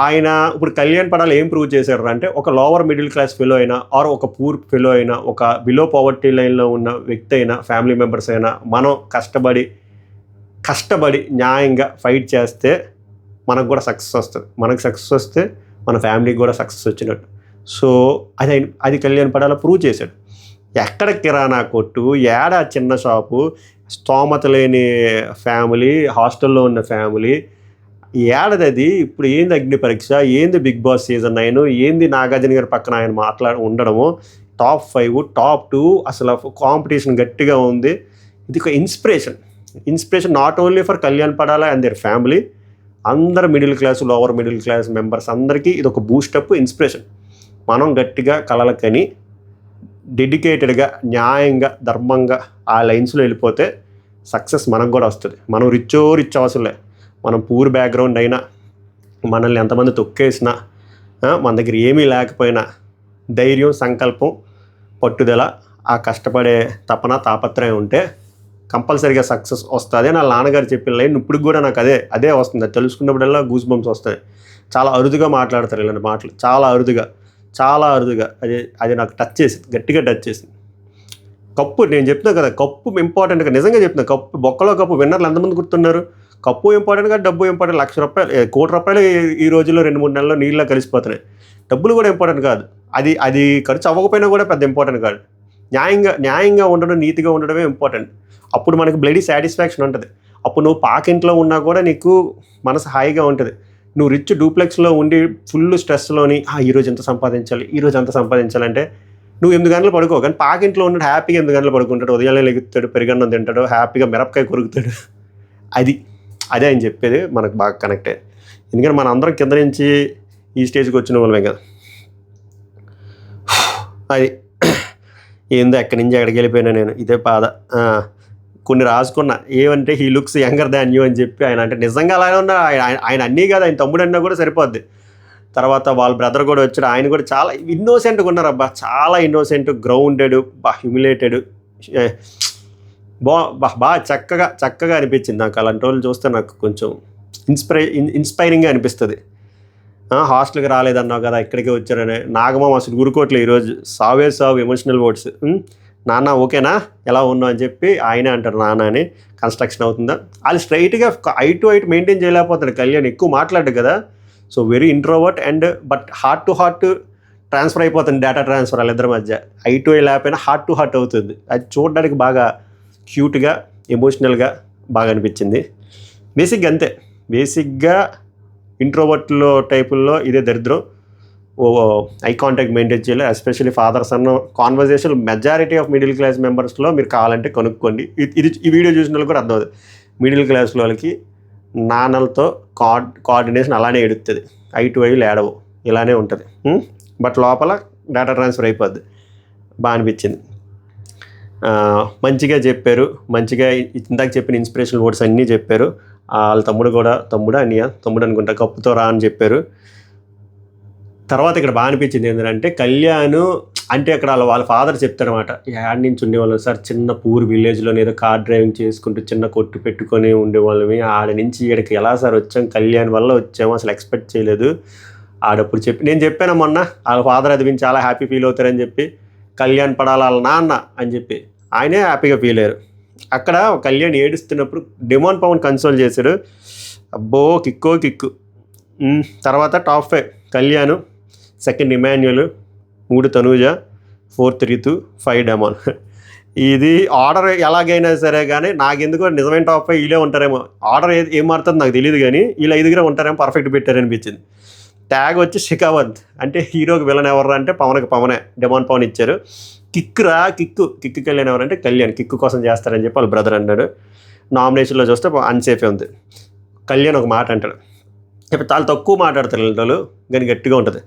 S1: ఆయన ఇప్పుడు కళ్యాణ్ పడాలి ఏం ప్రూవ్ చేశారు అంటే, ఒక లోవర్ మిడిల్ క్లాస్ ఫెలో అయినా ఆర్ ఒక పూర్ ఫెలో అయినా, ఒక బిలో పావర్టీ లైన్లో ఉన్న వ్యక్తి అయినా, ఫ్యామిలీ మెంబర్స్ అయినా, మనం కష్టపడి న్యాయంగా ఫైట్ చేస్తే మనకు కూడా సక్సెస్ వస్తుంది. మనకు సక్సెస్ వస్తే మన ఫ్యామిలీకి కూడా సక్సెస్ వచ్చినట్టు. సో అది కళ్యాణ్ పడాల ప్రూవ్ చేశాడు. ఎక్కడ కిరాణా కొట్టు, ఏడా చిన్న షాపు, స్తోమత లేని ఫ్యామిలీ, హాస్టల్లో ఉన్న ఫ్యామిలీ, ఏడది ఇప్పుడు ఏంది అగ్ని పరీక్ష, ఏంది బిగ్ బాస్ సీజన్ 9, ఏంది నాగార్జున గారి పక్కన ఆయన ఉండడము, టాప్ 5, టాప్ 2, అసలు కాంపిటీషన్ గట్టిగా ఉంది. ఇది ఒక inspiration not only for Kalyan Padala and their family, అందరు middle class, lower middle class members అందరికీ ఇది ఒక బూస్టప్, ఇన్స్పిరేషన్. మనం గట్టిగా కలలకని డెడికేటెడ్గా, న్యాయంగా, ధర్మంగా ఆ లైన్స్లో వెళ్ళిపోతే సక్సెస్ మనకు కూడా వస్తుంది. మనం రిచ్ అవసరంలే, మనం పూర్ బ్యాక్గ్రౌండ్ అయినా, మనల్ని ఎంతమంది తొక్కేసినా, మన దగ్గర ఏమీ లేకపోయినా ధైర్యం, సంకల్పం, పట్టుదల, ఆ కష్టపడే తపన, తాపత్రయం ఉంటే కంపల్సరీగా సక్సెస్ వస్తుంది. నా నాన్నగారు చెప్పిన లైన్ ఇప్పుడు కూడా నాకు అదే వస్తుంది. అది తెలుసుకున్నప్పుడల్లా గూస్ బంప్స్ వస్తాయి. చాలా అరుదుగా మాట్లాడతారు ఇలాంటి మాటలు, చాలా అరుదుగా. అది నాకు గట్టిగా టచ్ చేసింది. కప్పు నేను చెప్తున్నా కదా, కప్పు ఇంపార్టెంట్గా నిజంగా చెప్తున్నా. బొక్కలో కప్పు విన్నర్లు ఎంతమంది గుర్తున్నారు? కప్పు ఇంపార్టెంట్ కాదు, డబ్బు ఇంపార్టెంట్. ₹1,00,000, ₹1,00,00,000 ఈ రోజుల్లో 2-3 నెలల్లో నీళ్ళ కలిసిపోతున్నాయి. డబ్బులు కూడా ఇంపార్టెంట్ కాదు. అది ఖర్చు అవ్వకపోయినా కూడా పెద్ద ఇంపార్టెంట్ కాదు. న్యాయంగా ఉండడం, నీతిగా ఉండడమే ఇంపార్టెంట్. అప్పుడు మనకి బ్లడీ సాటిస్ఫాక్షన్ ఉంటుంది. అప్పుడు నువ్వు పాకింట్లో ఉన్నా కూడా నీకు మనసు హాయిగా ఉంటుంది. నువ్వు రిచ్ డూప్లెక్స్లో ఉండి ఫుల్ స్ట్రెస్లోని ఈరోజు ఎంత సంపాదించాలంటే నువ్వు 8 గంటలు పడుకో, కానీ పాకింట్లో ఉన్నాడు హ్యాపీగా 8 గంటలు పడుకుంటాడు, ఉదయాన్నే లెగుతాడు, పెరుగన్నం తింటాడు, హ్యాపీగా మిరపకాయ కొరుకుతాడు. అదే ఆయన చెప్పేది మనకు బాగా కనెక్ట్ అయ్యేది. ఎందుకంటే మన అందరం కింద నుంచి ఈ స్టేజ్కి వచ్చిన వాళ్ళమే కదా. అది ఏందో ఎక్కడి నుంచి ఎక్కడికి వెళ్ళిపోయినా నేను, ఇదే బాధ. కొన్ని రాసుకున్నా ఏమంటే he looks younger than you అని చెప్పి. ఆయన అంటే నిజంగా అలానే ఉన్నా, ఆయన అన్నీ కాదు, ఆయన తమ్ముడు అన్నా కూడా సరిపోద్ది. తర్వాత వాళ్ళ బ్రదర్ కూడా వచ్చాడు, ఆయన కూడా చాలా ఇన్నోసెంట్గా ఉన్నారు అబ్బా, చాలా ఇన్నోసెంట్, గ్రౌండెడ్, హ్యూమిలేటెడ్, బాగా చక్కగా అనిపించింది నాకు. అలాంటి వాళ్ళు చూస్తే నాకు కొంచెం ఇన్స్పైరింగ్గా అనిపిస్తుంది. హాస్టల్కి రాలేదన్నావు కదా, ఇక్కడికే వచ్చారని. నాగమామ అసలు గురుకోట్లే ఈరోజు, సావు ఎమోషనల్ వర్డ్స్. నాన్న ఓకేనా, ఎలా ఉన్నావు అని చెప్పి ఆయనే అంటారు నాన్న అని. కన్స్ట్రక్షన్ అవుతుందా, అది స్ట్రైట్గా ఐ టు మెయింటైన్ చేయలేకపోతాడు కళ్యాణ్, ఎక్కువ మాట్లాడు కదా. So very introvert and but heart to heart transfer అయిపోతుంది, డేటా ట్రాన్స్ఫర్ వాళ్ళిద్దరి మధ్య. ఐ టు ఐ లేకపోయినా హార్ట్ టు హార్ట్ అవుతుంది. అది చూడడానికి బాగా క్యూట్గా, ఎమోషనల్గా బాగా అనిపించింది. బేసిక్గా ఇంట్రోవర్ట్లో టైపుల్లో ఇదే దరిద్రం. ఐ కాంటాక్ట్ మెయింటైన్ చేయాలి, especially father son conversation. Majority of middle class మెంబర్స్లో మీరు కావాలంటే కనుక్కోండి. ఈ వీడియో చూసిన వాళ్ళు కూడా అర్థమవుతుంది. మిడిల్ క్లాస్ వాళ్ళకి నాన్నలతో కోఆర్డినేషన్ అలానే ఎడుతుంది, ఐ టు ఐ లేడవు, ఇలానే ఉంటుంది. బట్ లోపల డేటా ట్రాన్స్ఫర్ అయిపోద్ది. బాగా అనిపించింది. మంచిగా చెప్పారు, మంచిగా ఇందాక చెప్పిన ఇన్స్పిరేషనల్ వర్డ్స్ అన్నీ చెప్పారు. వాళ్ళ తమ్ముడు అనుకుంటా, కప్పుతో రా అని చెప్పారు. తర్వాత ఇక్కడ బాగా అనిపించింది ఏంటంటే, కళ్యాణ్ అంటే అక్కడ వాళ్ళ ఫాదర్ చెప్తారనమాట, యాడ్ నుంచి ఉండేవాళ్ళం సార్, చిన్న పూర్ విలేజ్లో ఏదో కార్ డ్రైవింగ్ చేసుకుంటూ చిన్న కొట్టు పెట్టుకొని ఉండేవాళ్ళమి, ఆడ నుంచి ఇక్కడికి ఎలా సార్ వచ్చాం, కళ్యాణ్ వల్ల వచ్చాము, అసలు ఎక్స్పెక్ట్ చేయలేదు. ఆడప్పుడు నేను చెప్పాను మొన్న, వాళ్ళ ఫాదర్ అది విని చాలా హ్యాపీ ఫీల్ అవుతారని చెప్పి, కళ్యాణ్ పడాలి వాళ్ళ నాన్న అని చెప్పి ఆయనే హ్యాపీగా ఫీల్ అయ్యారు. అక్కడ కళ్యాణ్ ఏడుస్తున్నప్పుడు డిమాండ్ పవన్ కన్సోల్ చేశాడు. అబ్బో కిక్కు. తర్వాత top 5 Kalyan, second Emmanuel, 3 Tanuja, 4th Ritu, 5 demon. ఇది ఆర్డర్ ఎలాగైనా సరే కానీ నాకెందుకో నిజమైన టాప్ 5 వీళ్ళే ఉంటారేమో. ఆర్డర్ ఏం మారుతుంది నాకు తెలియదు కానీ వీళ్ళు 5 పెట్టారేమో, పర్ఫెక్ట్ పెట్టారనిపించింది. ట్యాగ్ వచ్చి శిఖావంత్, అంటే హీరోకి విలన్ ఎవరు అంటే పవనే, డెమాన్ పవన్ ఇచ్చారు. కిక్కు కళ్యాణ్ ఎవరంటే కళ్యాణ్ కిక్కు కోసం చేస్తారని చెప్పి వాళ్ళ బ్రదర్ అన్నాడు. నామినేషన్లో చూస్తే అన్సేఫే ఉంది. కళ్యాణ్ ఒక మాట అంటాడు, ఇప్పుడు చాలా తక్కువ మాట్లాడతారు వాళ్ళు, కానీ గట్టిగా ఉంటుంది.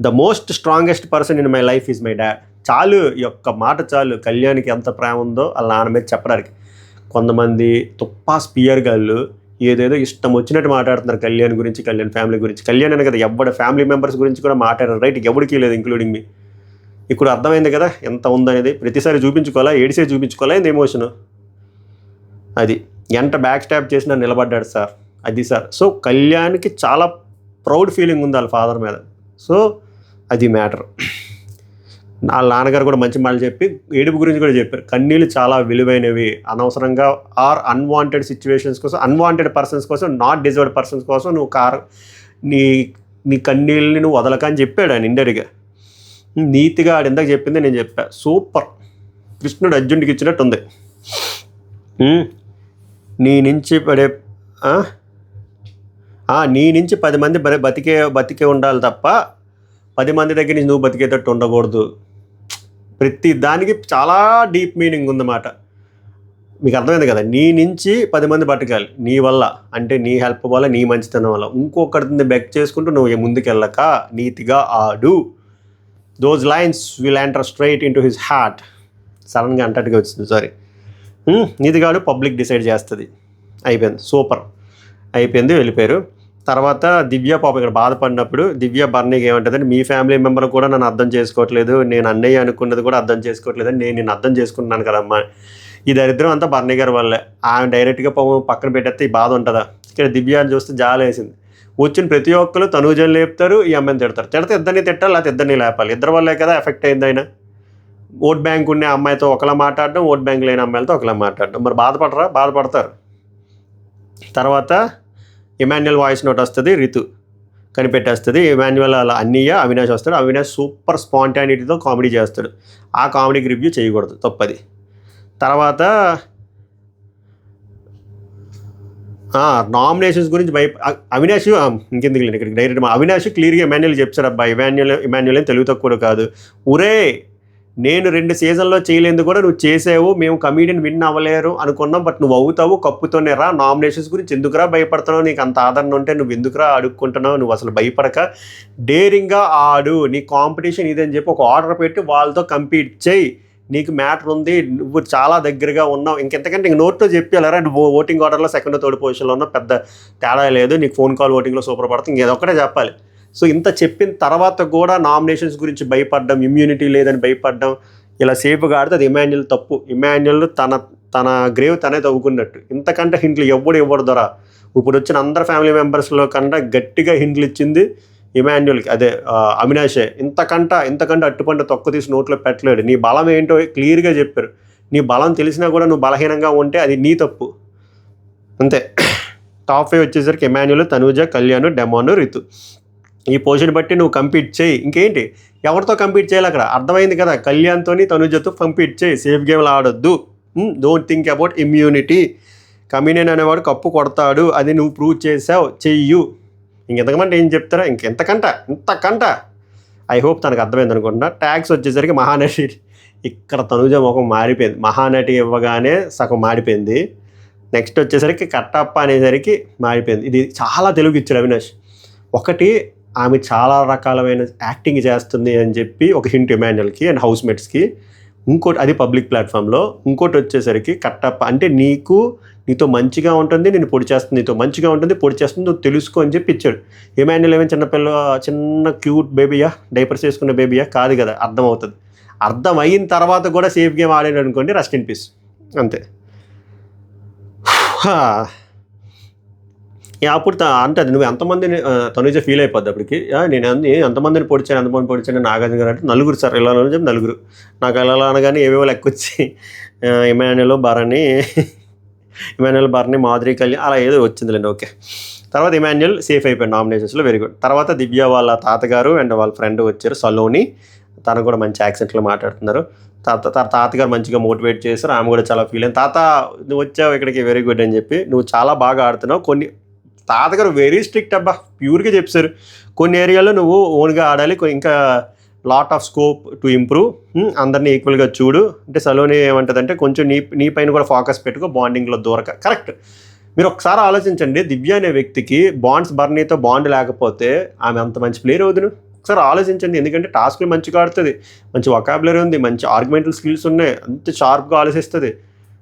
S1: The most strongest person in my life is my dad. చాలు, ఈ ఒక్క మాట చాలు కళ్యాణ్కి ఎంత ప్రేమ ఉందో వాళ్ళ నాన్న మీద చెప్పడానికి. కొంతమంది తుప్పా స్పియర్ గాళ్ళు ఏదేదో ఇష్టం వచ్చినట్టు మాట్లాడుతున్నారు కళ్యాణ్ గురించి, కళ్యాణ్ ఫ్యామిలీ గురించి. కళ్యాణ్ అనే కదా, ఎవరి ఫ్యామిలీ మెంబర్స్ గురించి కూడా మాట్లాడారు, రైట్? ఎవరికి లేదు, ఇంక్లూడింగ్ మీ. ఇప్పుడు అర్థమైంది కదా ఎంత ఉందనేది. ప్రతిసారి చూపించుకోవాలా, ఏడిసే చూపించుకోవాలా ఏంది ఎమోషను. అది ఎంత బ్యాక్ స్టాప్ చేసినా నిలబడ్డాడు సార్, అది సార్. సో కళ్యాణ్కి చాలా ప్రౌడ్ ఫీలింగ్ ఉంది వాళ్ళ ఫాదర్ మీద. సో అది మ్యాటర్. వాళ్ళ నాన్నగారు కూడా మంచి మాటలు చెప్పి ఏడుపు గురించి కూడా చెప్పారు. కన్నీళ్ళు చాలా విలువైనవి, అనవసరంగా ఆర్ అన్వాంటెడ్ సిచ్యువేషన్స్ కోసం, అన్వాంటెడ్ పర్సన్స్ కోసం, నాట్ డిజర్వ్డ్ పర్సన్స్ కోసం నువ్వు నీ నీ కన్నీళ్ళని నువ్వు వదలక అని చెప్పాడు ఆయన ఇండైరెక్ట్గా. నీతిగా ఆడు ఇందాక చెప్పింది నేను చెప్పా. సూపర్. కృష్ణుడు అర్జునుడికి ఇచ్చినట్టు ఉంది. నీ నుంచి పడే నీ నుంచి 10 మంది బతికే ఉండాలి తప్ప 10 మంది దగ్గర నుంచి నువ్వు బతికేటట్టు ఉండకూడదు. ప్రతి దానికి చాలా డీప్ మీనింగ్ ఉందన్నమాట. మీకు అర్థమైంది కదా. నీ నుంచి 10 మంది బతకాలి నీ వల్ల, అంటే నీ హెల్ప్ వల్ల, నీ మంచితనం వల్ల. ఇంకొకరిని బెక్ చేసుకుంటూ నువ్వు ముందుకెళ్ళక నీతిగా ఆడు. Those lines will enter straight in to his heart. సడన్గా అంటట్టుగా వచ్చింది, సారీ. నీతిగా ఆడు, పబ్లిక్ డిసైడ్ చేస్తుంది. అయిపోయింది, సూపర్ అయిపోయింది, వెళ్ళిపోయారు. తర్వాత దివ్య పాపం ఇక్కడ బాధపడినప్పుడు దివ్య బర్నీకి ఏమంటుందంటే, మీ ఫ్యామిలీ మెంబర్ కూడా నన్ను అర్థం చేసుకోవట్లేదు, నేను అన్నయ్య అనుకున్నది కూడా అర్థం చేసుకోవట్లేదని నేను అర్థం చేసుకున్నాను కదమ్మా. ఈ దరిద్రం అంతా బర్నీ గారి వల్లే. ఆమె డైరెక్ట్గా పాపం పక్కన పెట్టేస్తే ఈ బాధ ఉంటుందా? ఇక్కడ దివ్యాన్ని చూస్తే జాలేసింది. వచ్చిన ప్రతి ఒక్కరు తనూజని లేపుతారు, ఈ అమ్మాయిని తిడితే ఇద్దరిని తిట్టాలి, లేకపోతే ఇద్దరిని లేపాలి. ఇద్దరి వల్లే కదా ఎఫెక్ట్ అయింది. ఆయన ఓట్ బ్యాంక్ ఉండే అమ్మాయితో ఒకలా మాట్లాడడం, ఓట్ బ్యాంక్ లేని అమ్మాయిలతో ఒకలా మాట్లాడడం. మరి బాధపడతారు. తర్వాత ఇమాన్యుయల్ వాయిస్ నోట్ వస్తుంది, రితు కనిపెట్టేస్తుంది. ఇమాన్యుయల్ అలా అన్నయ్య అవినాష్ వస్తాడు. అవినాష్ సూపర్ స్పాంటానిటీతో కామెడీ చేస్తాడు. ఆ కామెడీకి రివ్యూ చేయకూడదు, తప్పది. తర్వాత నామినేషన్స్ గురించి అవినాష్ ఇంకెందుకు లేదు ఇక్కడికి డైరెక్ట్ అవినాష్ క్లియర్గా ఇమాన్యుయల్ చెప్తాడు. అబ్బా ఇమాన్యుయల్ ఏం తెలుగు తక్కువ కాదు. ఊరే నేను 2 సీజన్లో చేయలేదు కూడా నువ్వు చేసావు, మేము కమీడియన్ విన్ అవ్వలేరు అనుకున్నాం, బట్ నువ్వు అవుతావు, కప్పుతోనే రా. నామినేషన్స్ గురించి ఎందుకురా భయపడుతున్నావు? నీకు అంత ఆదరణ ఉంటే నువ్వు ఎందుకురా అడుక్కుంటున్నావు? నువ్వు అసలు భయపడక డేరింగ్గా ఆడు, నీ కాంపిటీషన్ ఇదని చెప్పి ఒక ఆర్డర్ పెట్టి వాళ్ళతో కంపీట్ చేయి. నీకు మ్యాటర్ ఉంది, నువ్వు చాలా దగ్గరగా ఉన్నావు. ఇంకెంతకంటే నోట్తో చెప్పాలరా, నువ్వు ఓటింగ్ ఆర్డర్లో 2nd, 3rd పొజిషన్లో ఉన్న పెద్ద తేడా లేదు, నీకు ఫోన్ కాల్ ఓటింగ్లో సూపర్ పడుతుంది, ఇంకేదొక్కటే చెప్పాలి. సో ఇంత చెప్పిన తర్వాత కూడా నామినేషన్స్ గురించి భయపడడం, ఇమ్యూనిటీ లేదని భయపడడం, ఇలా సేఫ్గా ఆడితే అది ఇమాన్యుయల్ తప్పు. ఇమాన్యుయల్ తన గ్రేవ్ తనే తవ్వుకున్నట్టు. ఇంతకంటే హింట్లు ఇవ్వడు దొర. ఇప్పుడు వచ్చిన అందరు ఫ్యామిలీ మెంబర్స్లో కన్నా గట్టిగా హింట్లు ఇచ్చింది ఇమాన్యుయల్కి, అదే అవినాషే. ఇంతకంటే అట్టుపంట తొక్క తీసి నోట్లో పెట్టలేడు. నీ బలం ఏంటో క్లియర్గా చెప్పారు. నీ బలం తెలిసినా కూడా నువ్వు బలహీనంగా ఉంటే అది నీ తప్పు, అంతే. టాప్ 5 వచ్చేసరికి ఇమాన్యుయల్, తనూజ, కళ్యాణ్, డెమోన్, రితు. ఈ పొజిషన్ బట్టి నువ్వు కంపీట్ చేయి. ఇంకేంటి, ఎవరితో కంపీట్ చేయాలి అక్కడ అర్థమైంది కదా. కళ్యాణ్తో, తనూజతో కంపీట్ చేయి. సేఫ్ గేమ్లు ఆడొద్దు. Don't think about immunity. Comedian అనేవాడు కప్పు కొడతాడు, అది నువ్వు ప్రూవ్ చేసావు, చెయ్యు. ఇంకెంతకంటే ఏం చెప్తారా? ఇంతకంట ఐ హోప్ తనకు అర్థమైంది అనుకుంటున్నా. ట్యాక్స్ వచ్చేసరికి మహానటి. ఇక్కడ తనూజ ముఖం మారిపోయింది. మహానటి ఇవ్వగానే సగం మాడిపోయింది. నెక్స్ట్ వచ్చేసరికి కట్టప్ప అనేసరికి మారిపోయింది. ఇది చాలా తెలుగు ఇచ్చాడు అవినాష్. ఒకటి, ఆమె చాలా రకాలమైన యాక్టింగ్ చేస్తుంది అని చెప్పి ఒక హింట్ ఇమాన్యుయల్కి అండ్ హౌస్మేట్స్కి. ఇంకోటి, అది పబ్లిక్ ప్లాట్ఫామ్లో. ఇంకోటి వచ్చేసరికి కట్టప్ప అంటే నీతో మంచిగా ఉంటుంది, నేను పొడి చేస్తుంది, నీతో మంచిగా ఉంటుంది, పొడి చేస్తుంది, నువ్వు తెలుసుకో అని చెప్పి ఇచ్చాడు. ఇమాన్యుయల్ ఏమైనా చిన్న క్యూట్ బేబీయా, డైపర్స్ వేసుకున్న బేబీయా కాదు కదా, అర్థమవుతుంది. అర్థం అయిన తర్వాత కూడా సేఫ్ గేమ్ ఆడాడు అనుకోండి, రెస్ట్ ఇన్ పీస్, అంతే. అప్పుడు అంటే అది నువ్వు ఎంతమందిని తనుజ ఫీల్ అయిపోద్ది అప్పటికి. నేను ఎంతమందిని పొడిచాను నాగార్జున గారు అంటే 4 సార్ వెళ్ళాలని చెప్పి 4. నాకు వెళ్ళాలి అనగానే ఏవేవో లెక్కొచ్చి ఇమాన్యుయల్, బర్నీ, మాధురి, కళ్యాణ్ అలా ఏదో వచ్చిందిలేండి, ఓకే. తర్వాత ఇమాన్యుయల్ సేఫ్ అయిపోయాడు నామినేషన్స్లో, వెరీ గుడ్. తర్వాత దివ్య వాళ్ళ తాతగారు అండ్ వాళ్ళ ఫ్రెండ్ వచ్చారు సలోని. తను కూడా మంచి యాక్సెంట్లో మాట్లాడుతున్నారు. తాతగారు మంచిగా మోటివేట్ చేశారు. ఆమె కూడా చాలా ఫీల్ అయింది. తాత నువ్వు వచ్చావు ఇక్కడికి, వెరీ గుడ్ అని చెప్పి, నువ్వు చాలా బాగా ఆడుతున్నావు. కొన్ని తాతగారు వెరీ స్ట్రిక్ట్ అబ్బా, ప్యూర్గా చెప్పారు. కొన్ని ఏరియాలో నువ్వు ఓన్గా ఆడాలి, ఇంకా lot of scope to improve, అందరినీ ఈక్వల్గా చూడు అంటే. సలోని ఏమంటుందంటే కొంచెం నీ పైన కూడా ఫోకస్ పెట్టుకో, బాండింగ్లో దూరక. కరెక్ట్. మీరు ఒకసారి ఆలోచించండి, దివ్య అనే వ్యక్తికి బర్నీతో బాండ్ లేకపోతే ఆమె అంత మంచి ప్లేయర్ అవుతును. ఒకసారి ఆలోచించండి. ఎందుకంటే టాస్క్లు మంచిగా ఆడుతుంది, మంచి వొకాబులరీ ఉంది, మంచి ఆర్గ్యుమెంటల్ స్కిల్స్ ఉన్నాయి, అంత షార్ప్గా ఆలోచిస్తుంది.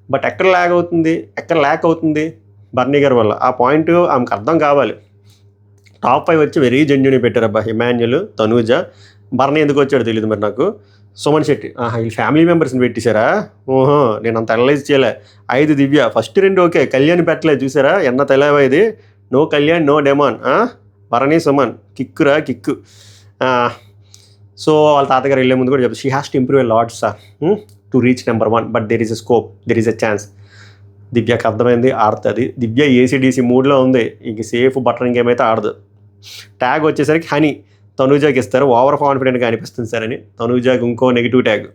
S1: బట్ ఎక్కడ ల్యాక్ అవుతుంది బర్నీ గారి వల్ల. ఆ పాయింట్ ఆమెకు అర్థం కావాలి. టాప్ 5 వచ్చి వెరీ జెన్యూన్ పెట్టారు అబ్బా. ఇమాన్యుయల్, తనూజ, బర్నీ ఎందుకు వచ్చాడో తెలియదు మరి నాకు. సుమన్ శెట్టి, వీళ్ళు ఫ్యామిలీ మెంబర్స్ని పెట్టేశారా? ఓహో, నేను అంత అనలైజ్ చేయలే. 5 దివ్య, ఫస్ట్ 2 ఓకే, కళ్యాణ్ పెట్టలేదు చూసారా, ఎన్న తెలవా ఇది. No Kalyan no demon, Bharani Suman kick. So వాళ్ళ తాతగారు వెళ్ళే ముందు కూడా చెప్తారు, she has to improve a lot sir to reach number 1, but there is a scope, there is a chance. దివ్యకి అర్థమైంది, ఆడుతుంది. దివ్య ఏసీడీసీ మూడ్లో ఉంది, ఇంక సేఫ్ బటన్ గేమ్ అయితే ఆడదు. ట్యాగ్ వచ్చేసరికి హనీ తనూజాకి ఇస్తారు, ఓవర్ కాన్ఫిడెంట్గా అనిపిస్తుంది సార్ అని. తనూజాకి ఇంకో నెగిటివ్ ట్యాగ్,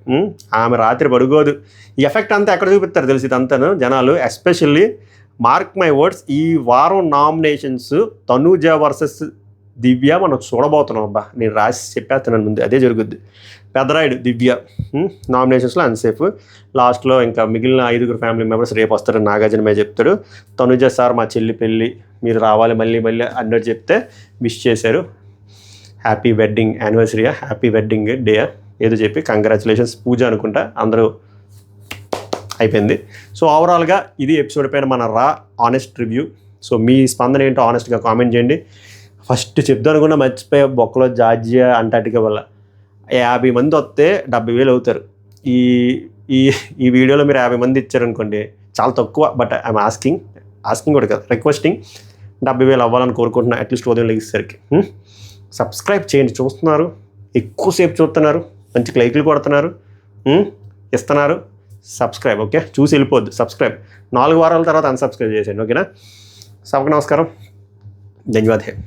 S1: ఆమె రాత్రి పడుకోదు. ఈ ఎఫెక్ట్ అంతా ఎక్కడ చూపిస్తారు తెలిసి ఇదంతాను జనాలు. ఎస్పెషల్లీ మార్క్ మై వర్డ్స్, ఈ వారం నామినేషన్స్ తనూజా వర్సెస్ దివ్య మనం చూడబోతున్నాం. అబ్బా నేను రాసి చెప్పేస్తున్నాను ముందు, అదే జరుగుద్ది. పెద్దరాయుడు దివ్య నామినేషన్స్లో అన్సేఫ్. లాస్ట్లో ఇంకా మిగిలిన 5 ఫ్యామిలీ మెంబర్స్ రేపు వస్తారని నాగార్జున చెప్తాడు. తనుజ సార్ మా చెల్లి పెళ్ళి మీరు రావాలి మళ్ళీ అన్నట్టు చెప్తే విష్ చేశారు. హ్యాపీ వెడ్డింగ్ యానివర్సరీయా, హ్యాపీ వెడ్డింగ్ డే ఏదో చెప్పి కంగ్రాచులేషన్స్ పూజ అనుకుంటా అందరూ అయిపోయింది. సో ఓవరాల్గా ఇది ఎపిసోడ్ పైన మన ఆనెస్ట్ రివ్యూ. సో మీ స్పందన ఏంటో ఆనెస్ట్గా కామెంట్ చేయండి. ఫస్ట్ చెప్దాం అనుకున్నా మర్చిపోయా, బొక్కలో జార్జియా అంటార్టికా వల్ల 50 మంది వస్తే 70,000 అవుతారు. ఈ ఈ వీడియోలో మీరు 50 మంది ఇచ్చారనుకోండి చాలా తక్కువ, బట్ ఐఎమ్ ఆస్కింగ్ కూడా కదా, రిక్వెస్టింగ్ 70,000 అవ్వాలని కోరుకుంటున్నా అట్లీస్ట్ ఉదయం లెగిసరికి. సబ్స్క్రైబ్ చేయండి, చూస్తున్నారు ఎక్కువసేపు చూస్తున్నారు, మంచి లైక్లు కొడుతున్నారు, ఇస్తున్నారు. సబ్స్క్రైబ్ ఓకే, చూసి వెళ్ళిపోద్దు. సబ్స్క్రైబ్ 4 వారాల తర్వాత అన్సబ్స్క్రైబ్ చేసేయండి ఓకేనా. సభకు నమస్కారం, ధన్యవాదాలు.